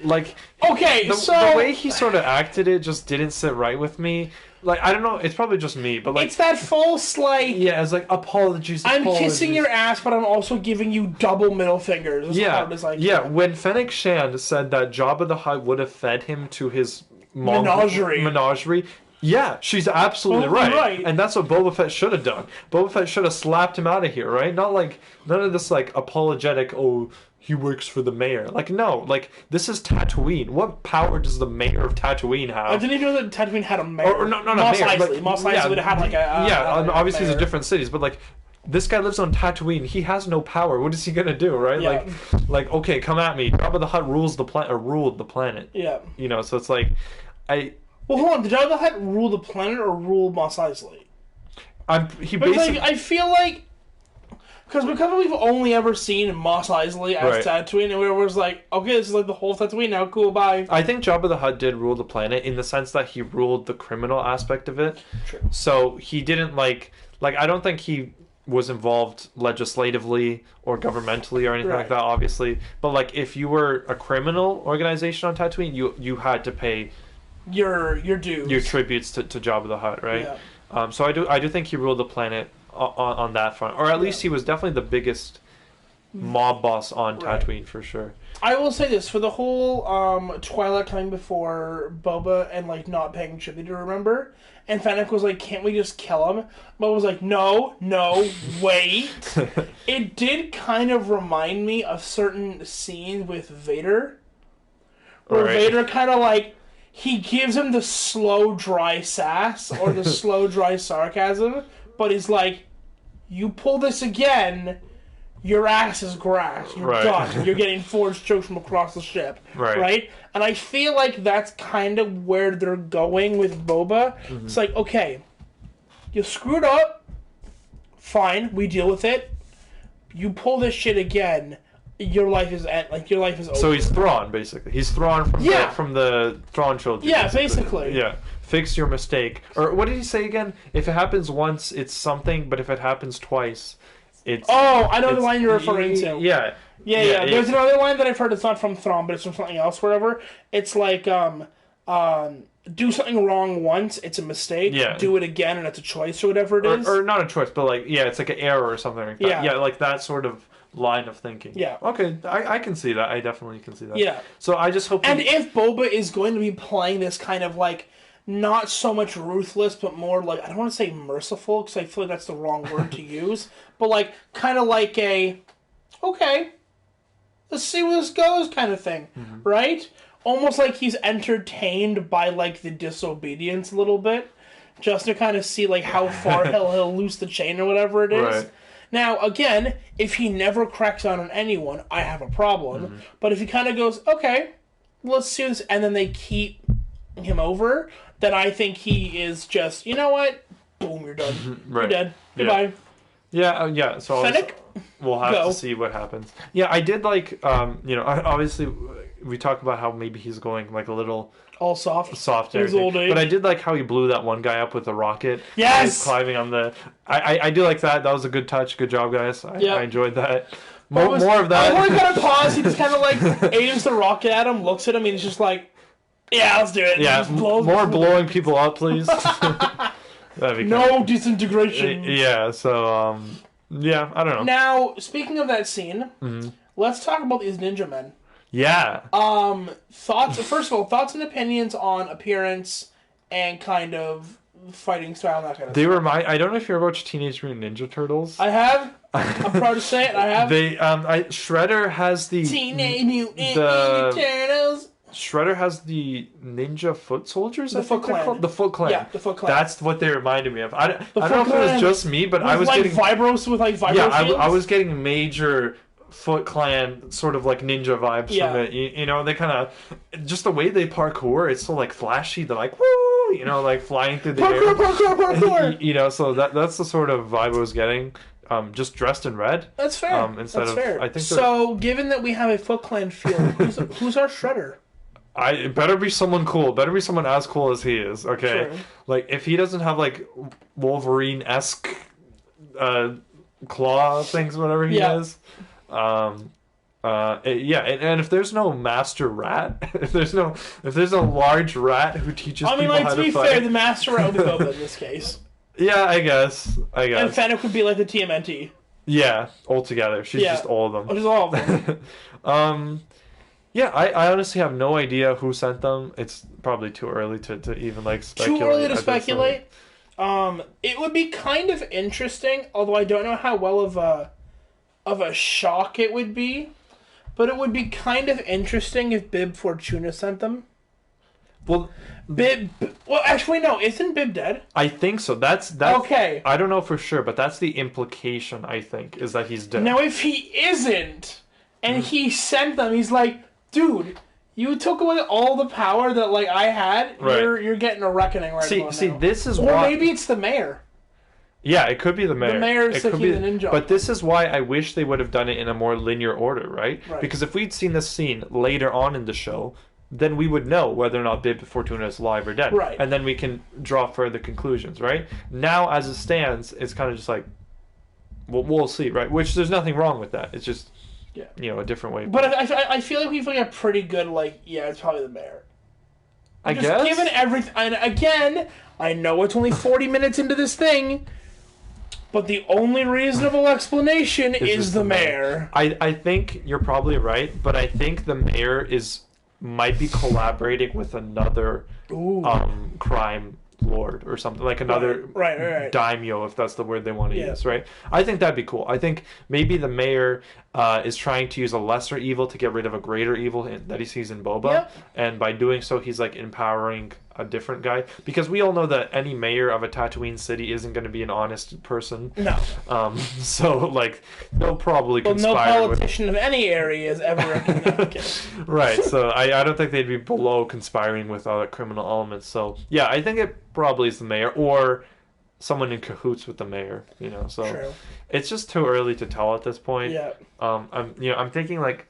Like, okay, the way he sort of acted it just didn't sit right with me. Like, I don't know, it's probably just me, but like... It's that false, like... Yeah, it's like, apologies. I'm kissing your ass, but I'm also giving you double middle fingers. As hard as I can. Yeah, when Fennec Shand said that Jabba the Hutt would have fed him to his menagerie, yeah, she's absolutely right. And that's what Boba Fett should have done. Boba Fett should have slapped him out of here, right? Not like, none of this, like, apologetic, oh... he works for the mayor. Like, no. Like, this is Tatooine. What power does the mayor of Tatooine have? I didn't even know that Tatooine had a mayor. Or not Mos mayor. Mos Eisley would have had, like, a... obviously these are different cities, but, like, this guy lives on Tatooine. He has no power. What is he gonna do, right? Yeah. Like, okay, come at me. Jabba the Hutt ruled the planet. Yeah. You know, so it's like... Well, hold on. Did Jabba the Hutt rule the planet or rule Mos Eisley? I feel like... Because we've only ever seen Mos Eisley as Tatooine, and we were like, okay, this is like the whole Tatooine now, cool, bye. I think Jabba the Hutt did rule the planet in the sense that he ruled the criminal aspect of it. True. So he didn't like I don't think he was involved legislatively or governmentally or anything like that, obviously. But like if you were a criminal organization on Tatooine, you had to pay your dues, your tributes to Jabba the Hutt, right? Yeah. So I do think he ruled the planet on that front, or at least he was definitely the biggest mob boss on Tatooine for sure. I will say this, for the whole Twilight coming before Boba and like not paying tribute to remember, and Fennec was like, can't we just kill him? Boba was like, no, wait. It did kind of remind me of certain scenes with Vader, where Vader kind of like, he gives him the slow dry sass or the slow dry sarcasm, but he's like, you pull this again, your ass is grass. You're done. You're getting forged chokes from across the ship. Right? And I feel like that's kind of where they're going with Boba. Mm-hmm. It's like, okay, you screwed up. Fine, we deal with it. You pull this shit again, your life is over. So he's Thrawn, basically. He's Thrawn from the Thrawn trilogy. Yeah, basically. Yeah. Fix your mistake. Or what did he say again? If it happens once, it's something, but if it happens twice, it's... Oh, I know the line you're referring to. Yeah. Yeah. There's another line that I've heard that's not from Thrawn, but it's from something else, wherever. It's like, do something wrong once, it's a mistake. Yeah. Do it again, and it's a choice or whatever it is. Or not a choice, but like, it's like an error or something like that. Yeah, like that sort of line of thinking. Yeah. Okay, I can see that. I definitely can see that. Yeah. So I just hope... And if Boba is going to be playing this kind of like, not so much ruthless, but more like, I don't want to say merciful, because I feel like that's the wrong word to use, but like, kind of like a, okay, let's see where this goes kind of thing, right? Almost like he's entertained by like the disobedience a little bit, just to kind of see like how far he'll loose the chain or whatever it is. Right. Now, again, if he never cracks out on anyone, I have a problem. But if he kind of goes, okay, let's see this, and then they keep him over, then I think he is just, you know what? Boom, you're done. You're dead. Goodbye. Yeah. So Fennec, we'll have to see what happens. Yeah, I did like, obviously we talk about how maybe he's going like a little all soft his old age. But I did like how he blew that one guy up with a rocket. Yes, climbing on the. I do like that. That was a good touch. Good job, guys. I enjoyed that. More of that. I only got to pause. He just kind of like aims the rocket at him, looks at him, and he's just like, "Yeah, let's do it." Yeah, more blowing people up, please. No disintegration. Yeah. So I don't know. Now, speaking of that scene, let's talk about these ninja men. Yeah. Thoughts. First of all, thoughts and opinions on appearance and kind of fighting style and that kind of stuff. I don't know if you ever watched Teenage Mutant Ninja Turtles. I have. I'm proud to say it. I have. Shredder has the Teenage Mutant Ninja Turtles. Shredder has the Ninja Foot Soldiers. The Foot Clan. The Foot Clan. Yeah, the Foot Clan. That's what they reminded me of. I don't know if it was just me, but I was like getting vibros with like vibro shields? I was getting major Foot Clan sort of like ninja vibes from it. You know, they kind of just the way they parkour. It's so like flashy. They're like woo, like flying through the air. Parkour. So that's the sort of vibe I was getting. Just dressed in red. That's fair. Fair. I think so. Given that we have a Foot Clan feel, who's our Shredder? It better be someone cool. Better be someone as cool as he is. Okay, sure. Like if he doesn't have like Wolverine-esque claw things, whatever he is. And if there's no master rat, if there's a large rat who teaches people how to fight. To be fair, the master rat would be Boba in this case. Yeah, I guess. And Fennec would be like the TMNT. Yeah, altogether. She's just all of them. Just all of them. Yeah, I honestly have no idea who sent them. It's probably too early to even like speculate. Too early to speculate. It would be kind of interesting, although I don't know how well of a shock it would be. But it would be kind of interesting if Bib Fortuna sent them. Well, Bib. Well, actually, no. Isn't Bib dead? I think so. That's okay. I don't know for sure, but that's the implication. I think is that he's dead. Now, if he isn't, and he sent them, he's like, dude, you took away all the power that like I had. Right. You're getting a reckoning right now. See, this is or why. Maybe it's the mayor. Yeah, it could be the mayor. The mayor's the ninja. But this is why I wish they would have done it in a more linear order, right? Because if we'd seen this scene later on in the show, then we would know whether or not Bib Fortuna is alive or dead. Right. And then we can draw further conclusions, right? Now, as it stands, it's kind of just like, we'll see, right? Which, there's nothing wrong with that. It's just, a different way. But I feel like we've got a pretty good, it's probably the mayor. I guess? Given everything, and again, I know it's only 40 minutes into this thing, but the only reasonable explanation is the mayor. I think you're probably right, but I think the mayor might be collaborating with another crime lord or something, like another daimyo, if that's the word they want to use, right? I think that'd be cool. I think maybe the mayor is trying to use a lesser evil to get rid of a greater evil that he sees in Boba, and by doing so, he's like empowering a different guy, because we all know that any mayor of a Tatooine city isn't going to be an honest person. No. So like they'll probably conspire. No politician of any area is ever a Connecticut. Right. So I don't think they'd be below conspiring with other criminal elements. So yeah, I think it probably is the mayor or someone in cahoots with the mayor. So True. It's just too early to tell at this point. Yeah. I'm thinking like,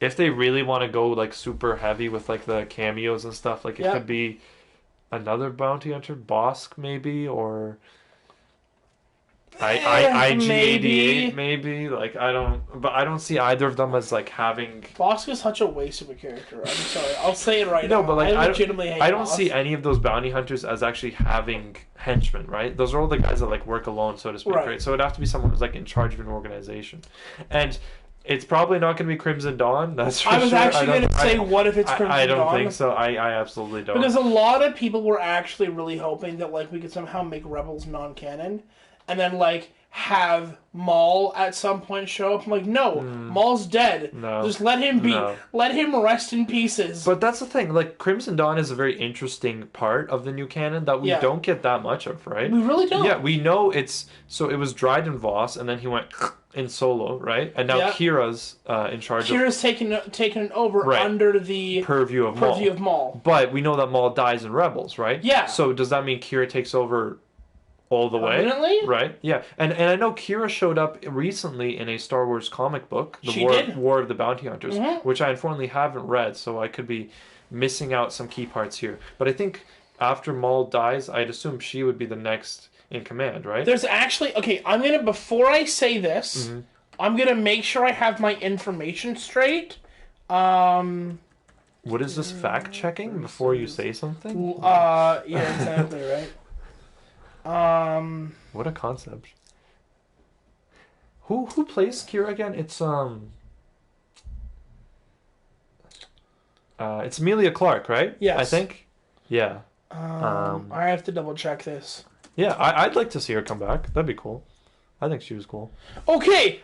if they really want to go like super heavy with like the cameos and stuff, like it could be another bounty hunter, Bosk maybe, or IG-88 maybe. Like I don't see either of them as like having. Bosk is such a waste of a character. I'm sorry, I'll say it right now. No, but like I legitimately hate I don't Bosk. see any of those bounty hunters as actually having henchmen, right? Those are all the guys that like work alone, so to speak, right? So it'd have to be someone who's like in charge of an organization, and. It's probably not going to be Crimson Dawn. That's for sure. I was actually going to say, what if it's Crimson Dawn? I don't think so. I absolutely don't. Because a lot of people were actually really hoping that like we could somehow make Rebels non-canon, and then like have Maul at some point show up. I'm like, no, Maul's dead. No, just let him be. No. Let him rest in pieces. But that's the thing. Like Crimson Dawn is a very interesting part of the new canon that we don't get that much of, right? We really don't. Yeah, we know it was Dryden Voss, and then he went in Solo, right? And now Kira's in charge. Kira's taken over under the purview of Maul. But we know that Maul dies in Rebels, right? Yeah. So does that mean Kira takes over all the way? Right? Yeah. And I know Kira showed up recently in a Star Wars comic book, War of the Bounty Hunters, which I unfortunately haven't read, so I could be missing out some key parts here. But I think after Maul dies, I'd assume she would be the next in command, right? There's actually... Okay, before I say this, I'm gonna make sure I have my information straight. What is this, fact-checking before you say something? Yeah, exactly, right. What a concept. Who plays Kira again? It's Emilia Clarke, right? Yes. I think? Yeah. I have to double-check this. Yeah, I'd like to see her come back. That'd be cool. I think she was cool. Okay,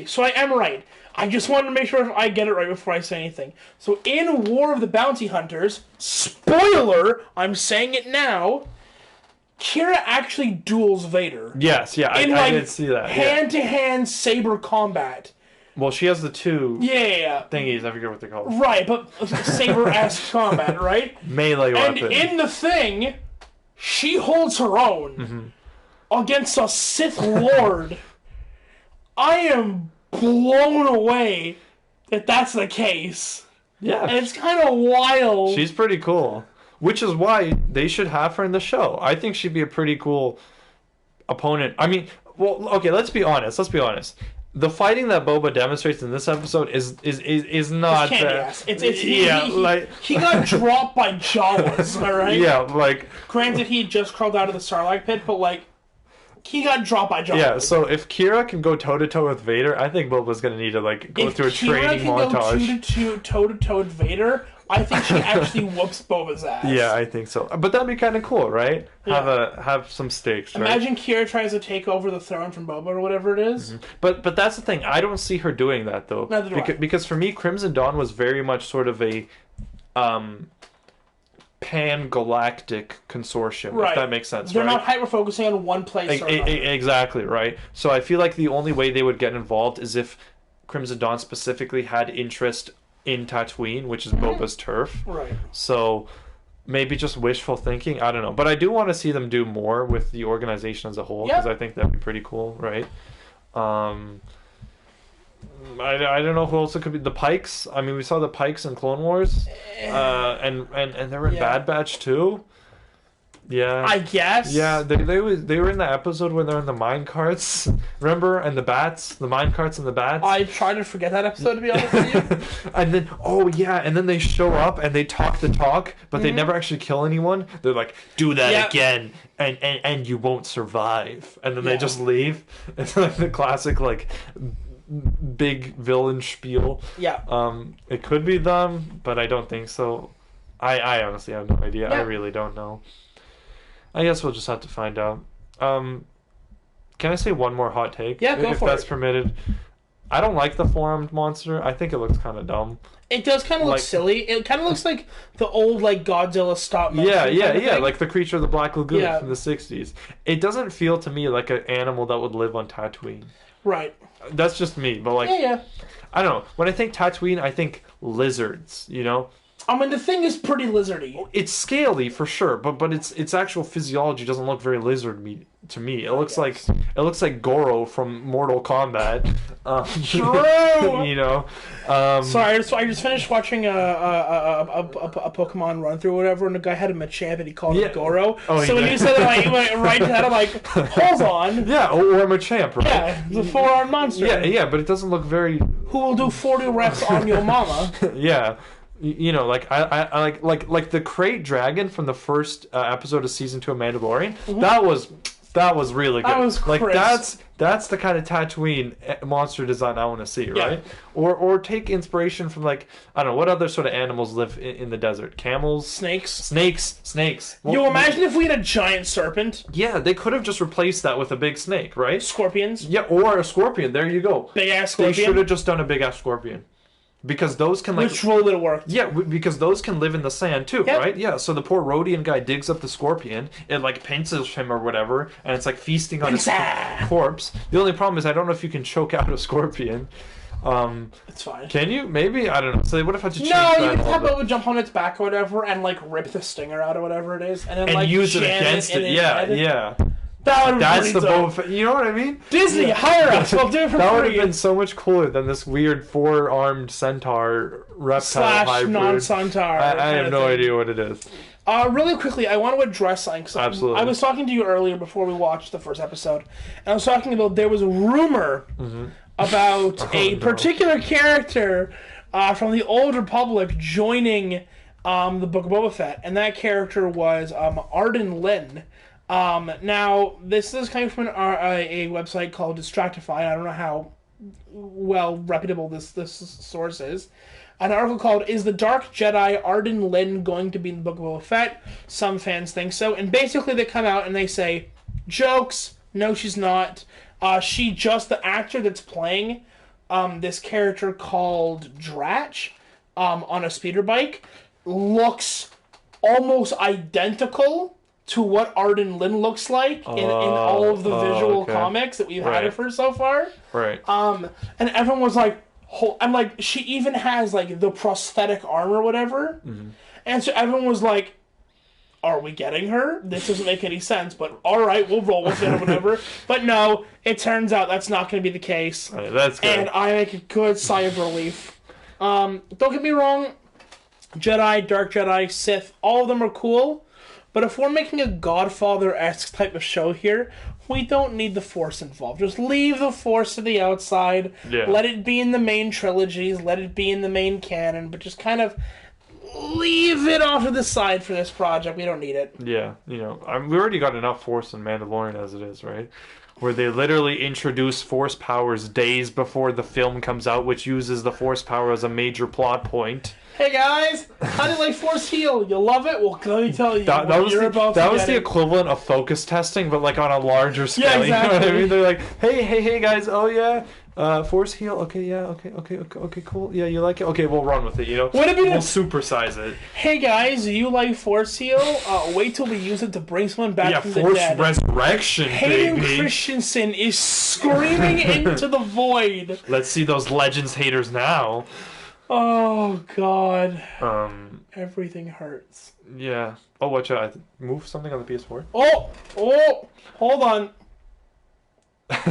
so I am right. I just wanted to make sure I get it right before I say anything. So in War of the Bounty Hunters, spoiler, I'm saying it now, Kira actually duels Vader. Yes, yeah, I did see that. Hand-to-hand saber combat. Well, she has the two thingies, I forget what they're called. Right, but saber-esque combat, right? Melee weapon. And in the thing... She holds her own against a Sith Lord. I am blown away that that's the case. Yeah. And it's kind of wild. She's pretty cool. Which is why they should have her in the show. I think she'd be a pretty cool opponent. I mean, well, okay, let's be honest. the fighting that Boba demonstrates in this episode is not that. He got dropped by Jawas, all right? Yeah, like granted he just crawled out of the Sarlacc pit, but like he got dropped by Jawas. Yeah, so if Kira can go toe to toe with Vader, I think Boba's gonna need to like go through a training montage. If Kira can go toe to toe with Vader, I think she actually whoops Boba's ass. Yeah, I think so. But that'd be kind of cool, right? Yeah. Have some stakes. Imagine Kira tries to take over the throne from Boba or whatever it is. Mm-hmm. But that's the thing. I don't see her doing that though. Because for me, Crimson Dawn was very much sort of a pan-galactic consortium. Right. If that makes sense. They're not hyper focusing on one place. Exactly right. So I feel like the only way they would get involved is if Crimson Dawn specifically had interest in Tatooine, which is Boba's turf. Right. So maybe just wishful thinking. I don't know. But I do want to see them do more with the organization as a whole, because I think that'd be pretty cool, right? I don't know who else it could be. The Pikes. I mean, we saw the Pikes in Clone Wars. And they were in Bad Batch too. Yeah, I guess. Yeah, they were in the episode when they're in the mine carts, remember? And the bats, the mine carts and the bats. I try to forget that episode, to be honest with you. And then they show up and they talk the talk, but they never actually kill anyone. They're like, do that again, and you won't survive. And then they just leave. It's like the classic like big villain spiel. Yeah. It could be them, but I don't think so. I honestly have no idea. Yeah. I really don't know. I guess we'll just have to find out. Can I say one more hot take? Yeah, go for it. If that's permitted. I don't like the four-armed monster. I think it looks kind of dumb. It does kind of look silly. It kind of looks like the old like Godzilla stop motion. Yeah, like the creature of the Black Lagoon from the 60s. It doesn't feel to me like an animal that would live on Tatooine. Right. That's just me, but like... Yeah. I don't know. When I think Tatooine, I think lizards, you know? I mean, the thing is pretty lizardy. It's scaly for sure, but its actual physiology doesn't look very lizard meat to me. It looks like Goro from Mortal Kombat. True. You know. Sorry, I just finished watching a Pokemon run through or whatever, and the guy had a Machamp and he called it Goro. So when you said that, I went right to that. I'm like, hold on. Yeah, or a Machamp, right? Yeah, the 4-armed monster. Yeah, but it doesn't look very. Who will do 40 reps on your mama? Yeah. You know, like I like the Crate Dragon from the first episode of season 2 of Mandalorian. Mm-hmm. That was really good. That was like that's the kind of Tatooine monster design I want to see, right? Or take inspiration from like I don't know what other sort of animals live in the desert. Camels, snakes. Well, imagine if we had a giant serpent. Yeah, they could have just replaced that with a big snake, right? Scorpions. Yeah, or a scorpion. There you go. Big ass scorpion. They should have just done a big ass scorpion. Because those can like... Which role would it work? Yeah, because those can live in the sand too, right? Yeah, so the poor Rhodian guy digs up the scorpion, it like pinches him or whatever, and it's like feasting on his corpse. The only problem is I don't know if you can choke out a scorpion. It's fine. Can you? Maybe? I don't know. So they would have had to change that. No, you could have Boba jump on its back or whatever and like rip the stinger out or whatever it is. And then like use it against it. Yeah. That's the Boba Fett. You know what I mean? Disney, hire us. We'll do it for that free. Would have been so much cooler than this weird 4-armed centaur reptile hybrid. non-centaur. I have no idea what it is. Really quickly, I want to address something. Absolutely. I was talking to you earlier before we watched the first episode, and I was talking about there was a rumor about a particular character from the Old Republic joining the Book of Boba Fett, and that character was Arden Lin. Now, this is coming from a website called Distractify. I don't know how well reputable this source is. An article called, Is the Dark Jedi Arden Lin going to be in the Book of Boba Fett? Some fans think so. And basically they come out and they say, jokes, no she's not. She just the actor that's playing this character called Dratch on a speeder bike looks almost identical to what Arden Lin looks like in all of the visual comics that we've had of her so far. Right. And everyone was like, I'm like, she even has like the prosthetic arm or whatever. Mm-hmm. And so everyone was like, are we getting her? This doesn't make any sense, but alright, we'll roll with it or whatever. But no, it turns out that's not going to be the case. Right, that's good. And I make a good sigh of relief. Don't get me wrong, Jedi, Dark Jedi, Sith, all of them are cool. But if we're making a Godfather-esque type of show here, we don't need the Force involved. Just leave the Force to the outside. Yeah. Let it be in the main trilogies. Let it be in the main canon. But just kind of leave it off to the side for this project. We don't need it. Yeah, we already got enough Force in Mandalorian as it is, right? Where they literally introduce Force powers days before the film comes out, which uses the Force power as a major plot point. Hey guys, how do you like Force heal? You love it? Well, let me tell you, that was the equivalent of focus testing, but like on a larger scale. Yeah, exactly. You know what I mean? They're like, hey guys, oh yeah, Force heal. Okay, yeah, okay, cool. Yeah, you like it? Okay, we'll run with it. Would it be we'll supersize it. Hey guys, you like Force heal? Wait till we use it to bring someone back from the dead. Force resurrection, Hayden baby. Christensen is screaming into the void. Let's see those Legends haters now. Oh God. Everything hurts. Yeah. Oh, watch out! Move something on the PS4. Oh, hold on.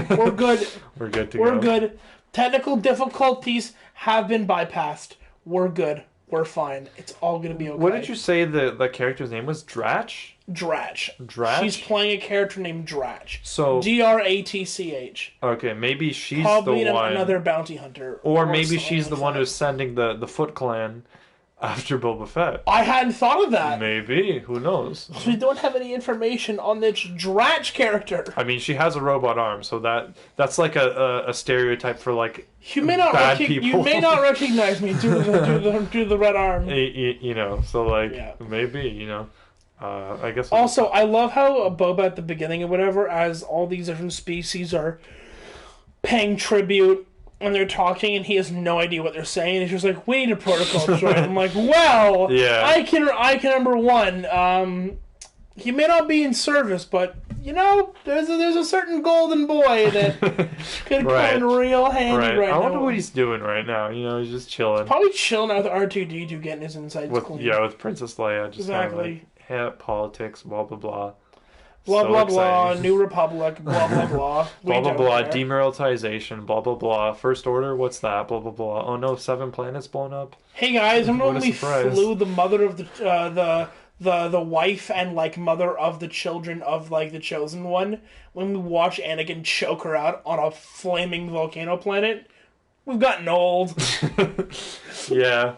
We're good. We're good to go. We're good. Technical difficulties have been bypassed. We're good. We're fine. It's all gonna be okay. What did you say the character's name was? Dratch? Dratch. She's playing a character named Dratch. So Dratch. Okay, maybe she's probably the one. Another bounty hunter. Or maybe she's the one who's sending the Foot Clan after Boba Fett. I hadn't thought of that. Maybe. Who knows? We don't have any information on this Dratch character. I mean, she has a robot arm, so that's like a stereotype for like you may not bad people. You may not recognize me due to the red arm. So like maybe I guess. Also, I love how Boba at the beginning or whatever, as all these different species are paying tribute and they're talking, and he has no idea what they're saying. He's just like, "We need a protocol droid." I'm like, "Well, yeah. I can number one. He may not be in service, but there's a certain golden boy that could come in real handy right now." I wonder what he's doing right now. He's just chilling. Probably chilling out with R2-D2, getting his insides clean. Yeah, with Princess Leia. Just exactly. Politics, blah blah blah. Blah, blah, blah, New Republic, blah, blah, blah. Blah, blah, blah, demilitarization, blah, blah, blah. First Order, what's that? Blah, blah, blah. Oh no, 7 planets blown up. Hey guys, remember when we flew the mother of the wife and, mother of the children of, the Chosen One? When we watch Anakin choke her out on a flaming volcano planet? We've gotten old. Yeah.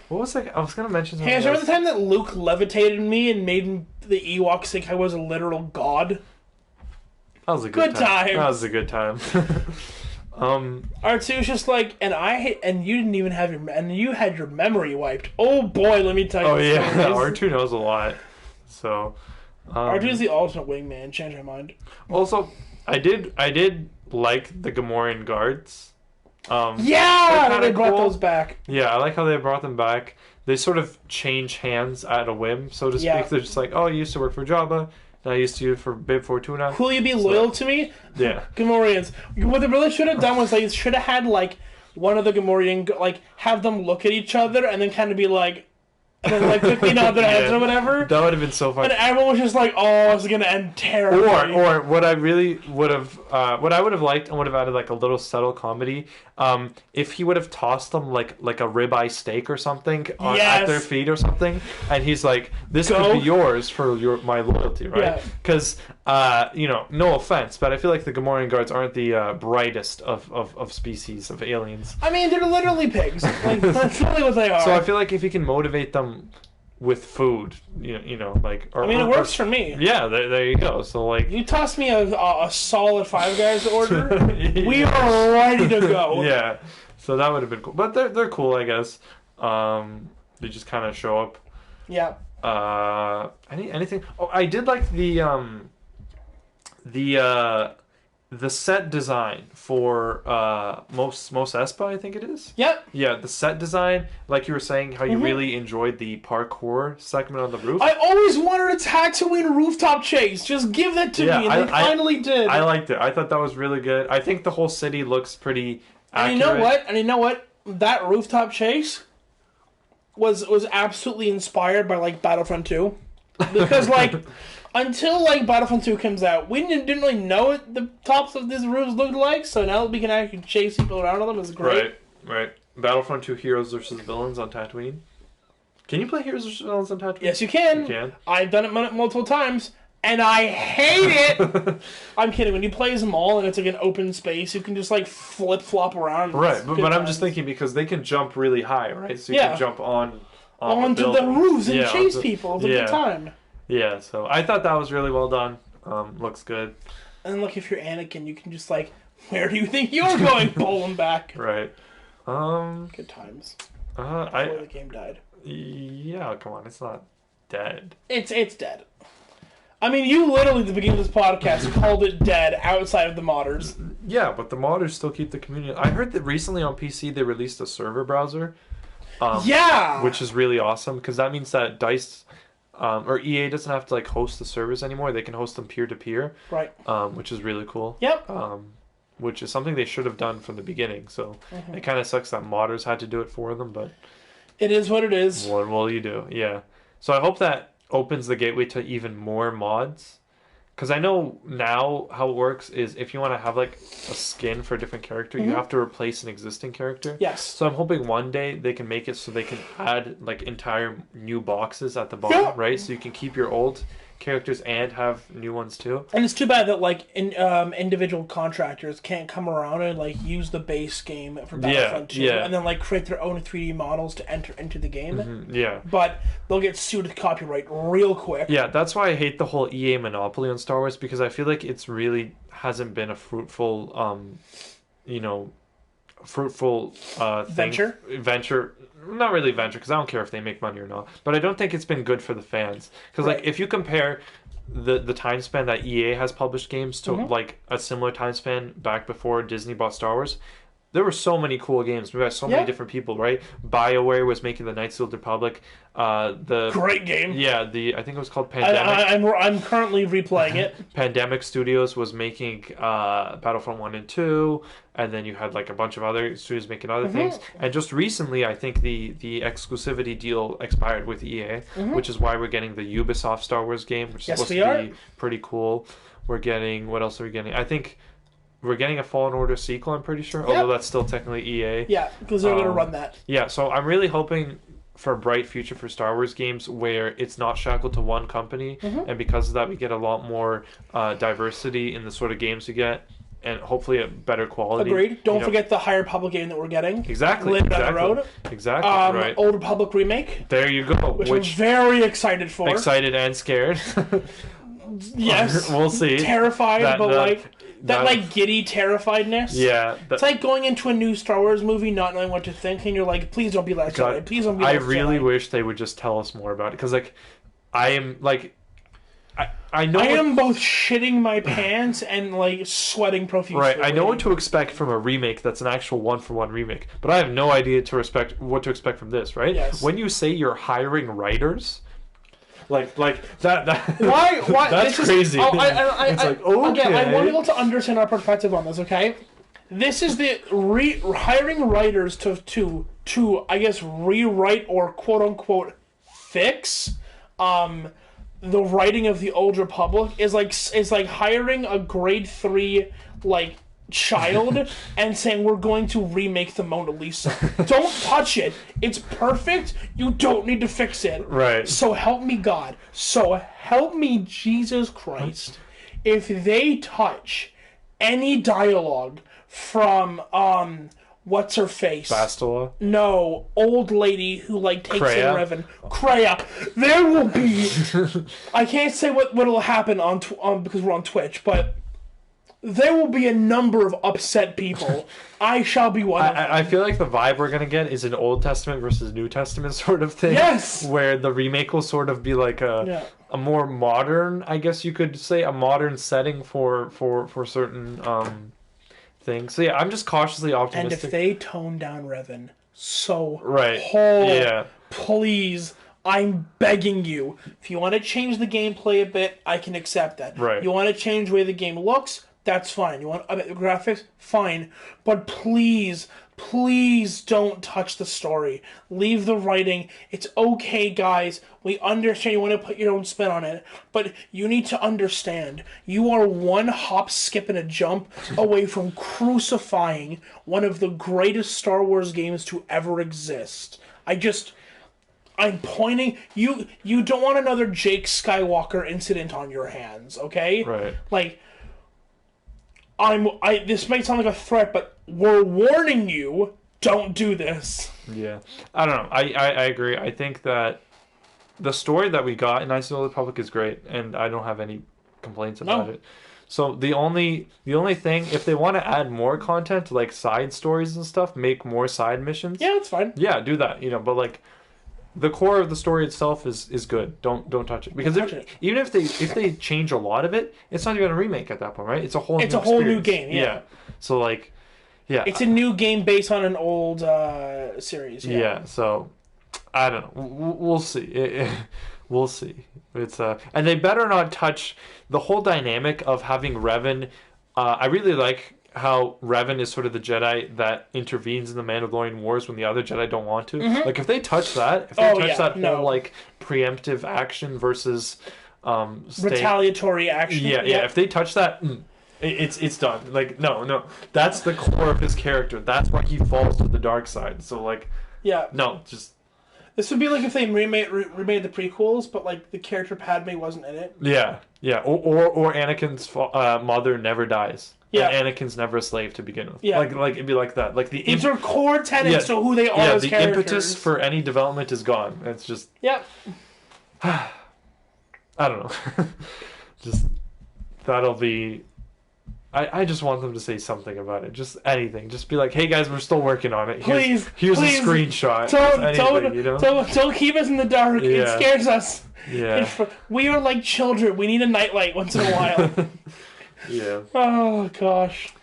What was I was going to mention something. Hey, remember the time that Luke levitated me and made the Ewoks think I was a literal god? That was a good time. That was a good time. R2 was just like, and you didn't even have you had your memory wiped. Oh boy, let me tell you. Oh yeah, R2 knows a lot. So, R2's the ultimate wingman. Change my mind. Also, I did like the Gamoran Guards. They brought those back. Yeah, I like how they brought them back. They sort of change hands at a whim, so to speak. Yeah. They're just like, oh, you used to work for Jabba, now I used to for Bib Fortuna. Will you be loyal to me? Yeah. Gamorreans. What they really should have done was they should have had one of the Gamorrean have them look at each other and then kind of be like. And then quickly nod their heads or whatever. That would have been so fun. And everyone was just like, "Oh, it's gonna end terribly." Or what I really would have, what I would have liked and would have added a little subtle comedy, if he would have tossed them like a ribeye steak or something at their feet or something, and he's like, "This could be yours for my loyalty, right?" Because no offense, but I feel like the Gamoran Guards aren't the brightest of species of aliens. I mean, they're literally pigs. That's really what they are. So I feel like if he can motivate them with food, it works for me. Yeah, there you go. So you toss me a solid Five Guys order, we are ready to go. Yeah, so that would have been cool. But they're cool, I guess. They just kind of show up. Yeah. Anything? Oh, I did like the set design for Mos Espa, I think it is. Yep. Yeah, the set design, like you were saying, how you really enjoyed the parkour segment on the roof. I always wanted a Tatooine rooftop chase. Just give that to me, and they finally did. I liked it. I thought that was really good. I think the whole city looks pretty accurate. And you know what? That rooftop chase was absolutely inspired by Battlefront 2. Because until Battlefront 2 comes out, we didn't really know what the tops of these roofs looked like, so now that we can actually chase people around on them is great. Right. Battlefront 2 Heroes vs. Villains on Tatooine. Can you play Heroes vs. Villains on Tatooine? Yes, you can. You can? I've done it multiple times. and I hate it. I'm kidding. When you play as Maul and it's like an open space, you can just like flip-flop around. Right, but I'm just thinking because they can jump really high, right? So you can jump onto the roofs and chase people. It's a good time. Yeah, so I thought that was really well done. Looks good. And look, if you're Anakin, you can just like, where do you think you're going? Pull him back. Right. Good times. Before the game died. Yeah, come on, it's not dead. It's dead. I mean, you literally at the beginning of this podcast called it dead outside of the modders. Yeah, but the modders still keep the community. I heard that recently on PC they released a server browser. Which is really awesome because that means that DICE or EA doesn't have to like host the servers anymore. They can host them peer to peer. Right. Which is really cool. Yep. Which is something they should have done from the beginning. So it kind of sucks that modders had to do it for them, but it is what it is. What will you do? Yeah. So I hope that opens the gateway to even more mods. Because I know now how it works is if you want to have like a skin for a different character, you have to replace an existing character. Yes. So I'm hoping one day they can make it so they can add like entire new boxes at the bottom, right? So you can keep your old characters and have new ones too. And it's too bad that like individual contractors can't come around and like use the base game for Battlefront 2 and then like create their own 3D models to enter into the game. Yeah. But they'll get sued with copyright real quick. Yeah, that's why I hate the whole EA monopoly on Star Wars because I feel like it's really hasn't been a fruitful venture. Not really venture because I don't care if they make money or not, but I don't think it's been good for the fans because like if you compare the time span that EA has published games to like a similar time span back before Disney bought Star Wars, there were so many cool games. We had so many different people, right? BioWare was making the Knights of the Republic. The great game. Yeah, I think it was called Pandemic. I'm currently replaying it. Pandemic Studios was making Battlefront 1 and 2, and then you had like a bunch of other studios making other things. And just recently, I think the exclusivity deal expired with EA, which is why we're getting the Ubisoft Star Wars game, which is supposed to be pretty cool. We're getting, what else are we getting? I think we're getting a Fallen Order sequel, I'm pretty sure, although that's still technically EA. Yeah, because they're going to run that. Yeah, so I'm really hoping for a bright future for Star Wars games where it's not shackled to one company, and because of that we get a lot more diversity in the sort of games we get, and hopefully a better quality. Agreed. Don't forget the High Republic game that we're getting. Exactly. Down the road. Exactly. Right. Old Republic remake. There you go. Which I'm very excited for. Excited and scared. Yes. We'll see. Terrified, like giddy terrifiedness. Yeah. It's like going into a new Star Wars movie not knowing what to think, and you're like, please don't be Last Jedi. Please don't be Last Jedi. I really wish they would just tell us more about it, because like I am like I know I am both shitting my pants and like sweating profusely. Right, I know what to expect from a remake that's an actual one-for-one remake, but I have no idea what to expect from this, right? Yes. When you say you're hiring writers, like that why that's crazy. It's like, okay. Again, I want people to understand our perspective on this, okay? This is the hiring writers to I guess rewrite or quote unquote fix the writing of the Old Republic is like hiring a grade 3 like child and saying we're going to remake the Mona Lisa. Don't touch it. It's perfect. You don't need to fix it. Right. So help me God. So help me Jesus Christ. If they touch any dialogue from what's her face? Bastila? No, old lady who like takes in Revan. Kreia. There will be. I can't say what'll happen on because we're on Twitch, but there will be a number of upset people. I shall be one of them. I feel like the vibe we're gonna get is an Old Testament versus New Testament sort of thing. Yes. Where the remake will sort of be like a more modern, I guess you could say, a modern setting for certain things. So yeah, I'm just cautiously optimistic. And if they tone down Revan, please, I'm begging you. If you want to change the gameplay a bit, I can accept that. Right. You want to change the way the game looks, that's fine. You want to update the graphics, fine. But please don't touch the story. Leave the writing. It's okay, guys. We understand you want to put your own spin on it, but you need to understand you are one hop, skip, and a jump away from crucifying one of the greatest Star Wars games to ever exist. I'm pointing. You don't want another Jake Skywalker incident on your hands, okay? Right. Like, this might sound like a threat, but we're warning you. Don't do this. Yeah. I don't know. I agree. I think that the story that we got in Knights of the Old Republic is great, and I don't have any complaints about it. So the only thing, if they want to add more content, like side stories and stuff, make more side missions. Yeah, that's fine. Yeah, do that. But like, the core of the story itself is good. Don't touch it, because even if they change a lot of it, it's not even a remake at that point, right? It's a whole new game. Yeah. So like, yeah, it's a new game based on an old series. Yeah. So I don't know. We'll see. We'll see. It's and they better not touch the whole dynamic of having Revan. I really like how Revan is sort of the Jedi that intervenes in the Mandalorian Wars when the other Jedi don't want to. Mm-hmm. Like, if they touch that, whole like preemptive action versus retaliatory action. Yeah. If they touch that, it's done. Like, no, that's the core of his character. That's why he falls to the dark side. So like, just. This would be like if they remade the prequels, but like the character Padme wasn't in it. Yeah. Or Anakin's mother never dies. Yeah, and Anakin's never a slave to begin with. Yeah, like it'd be like that. Like these are core tenets to who they are as characters. The impetus for any development is gone. It's just I don't know. Just that'll be. I just want them to say something about it. Just anything. Just be like, hey guys, we're still working on it. Here's a screenshot. Don't keep us in the dark. Yeah. It scares us. Yeah. We are like children. We need a nightlight once in a while. Yeah. Oh gosh.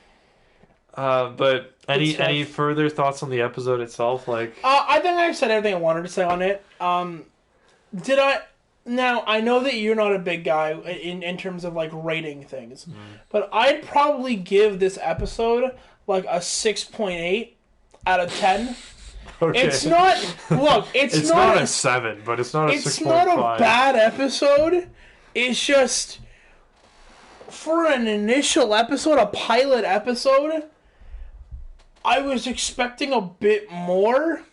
But any further thoughts on the episode itself? Like, I think I've said everything I wanted to say on it. Did I? Now I know that you're not a big guy in terms of like rating things, but I'd probably give this episode like a 6.8 out of 10. Okay. It's not. Look, it's not a 7, but it's not a 6.5. It's not a bad episode. It's just, for an initial episode, a pilot episode, I was expecting a bit more.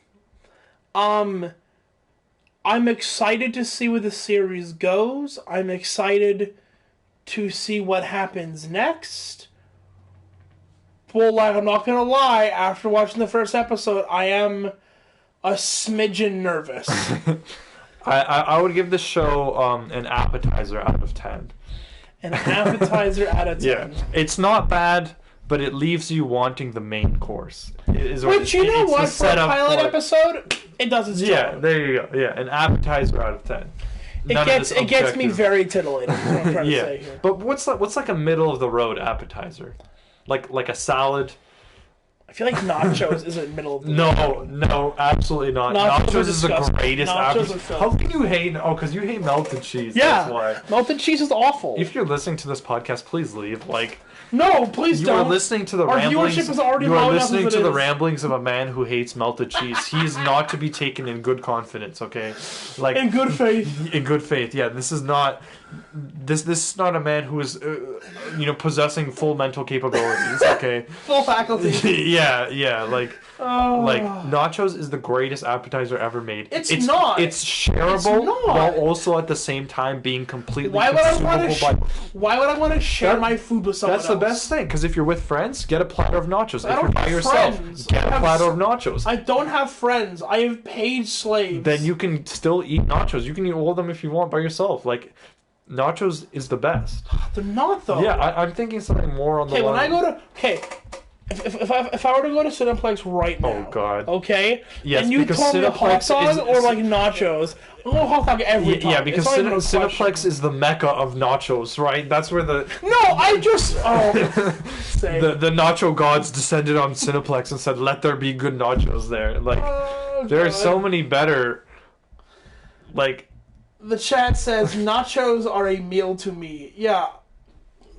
I'm excited to see where the series goes. I'm excited to see what happens next. Well, like, I'm not gonna lie, after watching the first episode, I am a smidgen nervous. I would give the show an appetizer out of 10. An appetizer out of 10. Yeah, it's not bad, but it leaves you wanting the main course. Which, you know what, for a pilot episode, it does its job. Yeah, there you go. Yeah, an appetizer out of 10. It gets me very titillated, is what I'm trying to say here. But what's like a middle of the road appetizer? Like a salad? I feel like nachos isn't middle of the road. No, absolutely not. Nachos is the greatest appetizer. How can you hate... Oh, because you hate melted cheese. Yeah, that's why. Melted cheese is awful. If you're listening to this podcast, please leave. Like... No, please don't. You are listening to the ramblings. Viewership is already low enough as it is. To the ramblings of a man who hates melted cheese. He is not to be taken in good confidence. Okay, like in good faith. In good faith, yeah. This is not. This is not a man who is, possessing full mental capabilities. Okay, full faculties. yeah. Like nachos is the greatest appetizer ever made. It's not. It's shareable while also at the same time being completely consumable. Why would I want to share my food with someone else? That's the best thing, because if you're with friends, get a platter of nachos. If you're by yourself, get a platter of nachos. I don't have friends. I have paid slaves. Then you can still eat nachos. You can eat all of them if you want by yourself. Like, nachos is the best. They're not, though. Yeah, I'm thinking something more on the line. When I go to... Okay, if I were to go to Cineplex right now... Oh, God. Okay? Yes, and you told me a hot dog or, like, nachos... I'm going to hot dog every time. Yeah, because Cineplex is the mecca of nachos, right? That's where the... No, I just... the nacho gods descended on Cineplex and said, let there be good nachos there. Like, there are so many better... Like... The chat says, nachos are a meal to me. Yeah.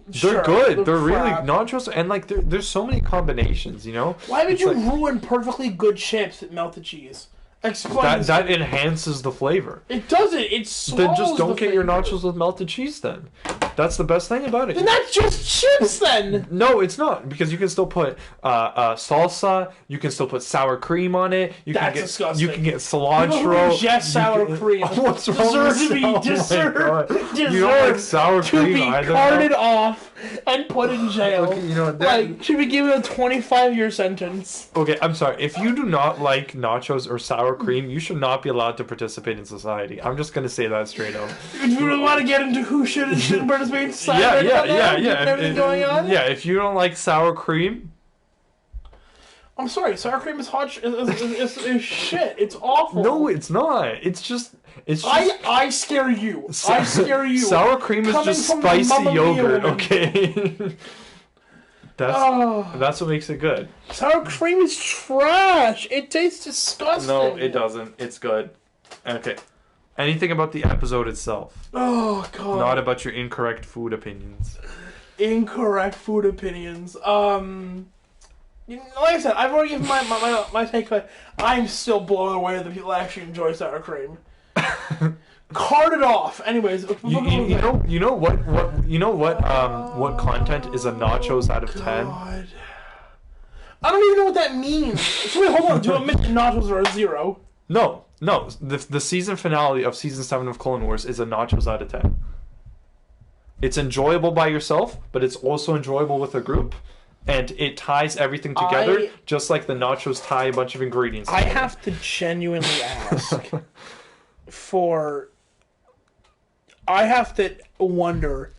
They're good. They're really nachos, and like there's so many combinations, Why would you ruin perfectly good chips with melted cheese? Explain that enhances the flavor. It doesn't. It swallows Then just don't the get your flavor. nachos with melted cheese then. That's the best thing about it. Then that's just chips then! No, it's not, because you can still put salsa, you can still put sour cream on it, Disgusting. You can get cilantro. Yes, sour cream. What's wrong with to be deserve you don't like sour cream to be either? carted off and put in jail. Okay, should be given a 25-year sentence. Okay, I'm sorry. If you do not like nachos or sour cream, you should not be allowed to participate in society. I'm just gonna say that straight up. Do you really want to get into who should and shouldn't participate in society? Yeah. Going on? Yeah, if you don't like sour cream, I'm sorry. Sour cream is hot. Is shit. It's awful. No, it's not. It's just. I scare you. I scare you. Sour cream is just spicy yogurt. Okay. That's what makes it good. Sour cream is trash. It tastes disgusting. No, it doesn't. It's good. Okay. Anything about the episode itself? Oh god. Not about your incorrect food opinions. Incorrect food opinions. Like I said, I've already given my take, but I'm still blown away that people actually enjoy sour cream. Cart it off. Anyways, you know what content is a nachos out of 10? God. I don't even know what that means. So wait, hold on. Do you admit nachos are a 0? No. The season finale of season 7 of Clone Wars is a nachos out of 10. It's enjoyable by yourself, but it's also enjoyable with a group. And it ties everything together, just like the nachos tie a bunch of ingredients together. I have to genuinely ask I have to wonder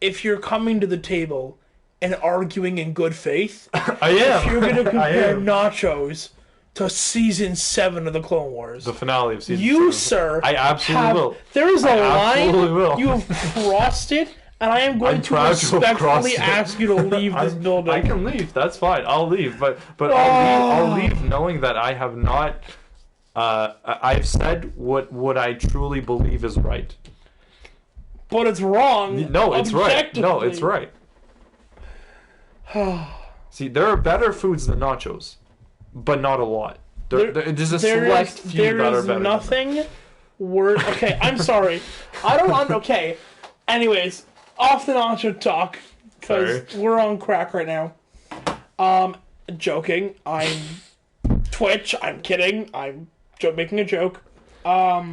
if you're coming to the table and arguing in good faith. I am. If you're going to compare nachos to season 7 of the Clone Wars. The finale of season 7. You, sir. I absolutely will. There is a line will. you have crossed it, and I am going to respectfully ask you to leave this building. I can leave. That's fine. I'll leave. But I'll leave knowing that I have not... I've said what I truly believe is right. But it's wrong. No, it's right. No, it's right. See, there are better foods than nachos, but not a lot. There's a select few that are better. There is nothing worse. Okay, I'm sorry. I don't want. Okay. Anyways, off the nacho talk, because we're on crack right now. Joking. I'm Twitch. I'm kidding. I'm making a joke. But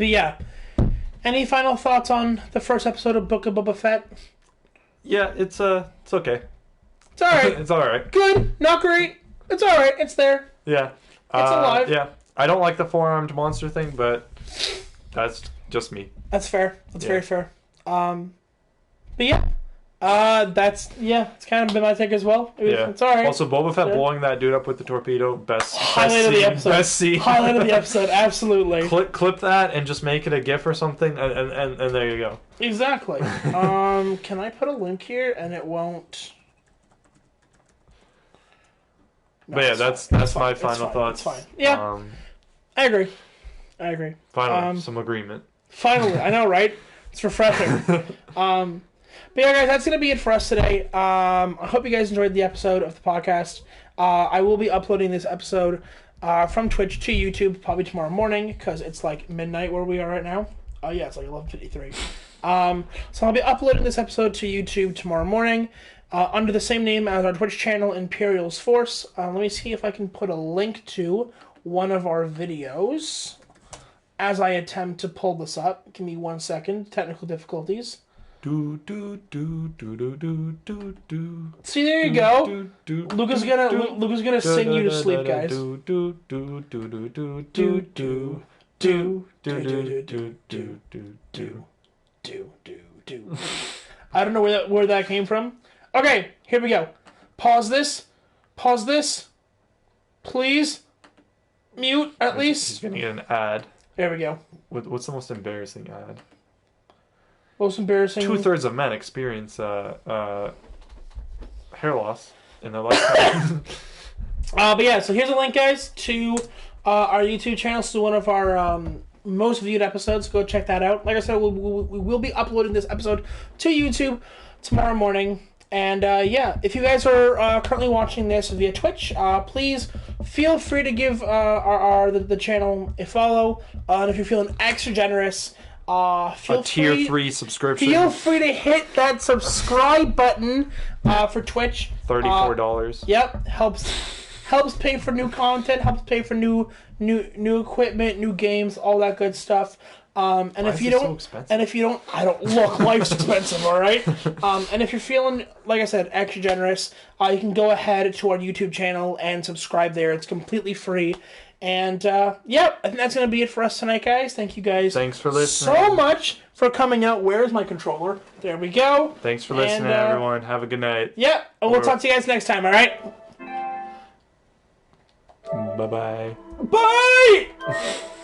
yeah. Any final thoughts on the first episode of Book of Boba Fett? Yeah, it's okay. It's alright. It's alright. Good, not great. It's alright. It's there. Yeah. It's alive. Yeah. I don't like the 4-armed monster thing, but that's just me. That's fair. That's very fair. But yeah. It's kind of been my take as well. It's alright. Also, Boba Fett blowing that dude up with the torpedo, best scene. Highlight of the episode, absolutely. Clip that and just make it a GIF or something, and there you go. Exactly. Can I put a link here and it won't? No, but yeah, that's my final thoughts. It's fine. Yeah, I agree. Finally, some agreement. Finally, I know, right? It's refreshing. But yeah, guys, that's going to be it for us today. I hope you guys enjoyed the episode of the podcast. I will be uploading this episode from Twitch to YouTube probably tomorrow morning because it's like midnight where we are right now. Yeah, it's like 11:53. So I'll be uploading this episode to YouTube tomorrow morning under the same name as our Twitch channel, Imperial's Force. Let me see if I can put a link to one of our videos as I attempt to pull this up. Give me 1 second. Technical difficulties. See, there you go. Luca's gonna sing you to sleep, guys. I don't know where that came from. Okay, here we go. Pause this. Please. Mute, at least. He's gonna get an ad. There we go. What's the most embarrassing ad? Most embarrassing. 2/3 of men experience hair loss in their lifetime. But yeah, so here's a link, guys, to our YouTube channel. So one of our most viewed episodes. Go check that out. Like I said, we will be uploading this episode to YouTube tomorrow morning. And if you guys are currently watching this via Twitch, please feel free to give the channel a follow. And if you're feeling extra generous, Feel tier 3 subscription. Feel free to hit that subscribe button for Twitch. $34. Yep, helps pay for new content, helps pay for new equipment, new games, all that good stuff. And if you don't, I don't look. Life's expensive, all right. And if you're feeling, like I said, extra generous, you can go ahead to our YouTube channel and subscribe there. It's completely free. And I think that's gonna be it for us tonight, guys. Thank you guys. Thanks for listening. So much for coming out. Where's my controller? There we go. Thanks for listening, everyone. Have a good night. Yeah, and we'll talk to you guys next time. All right. Bye-bye. Bye.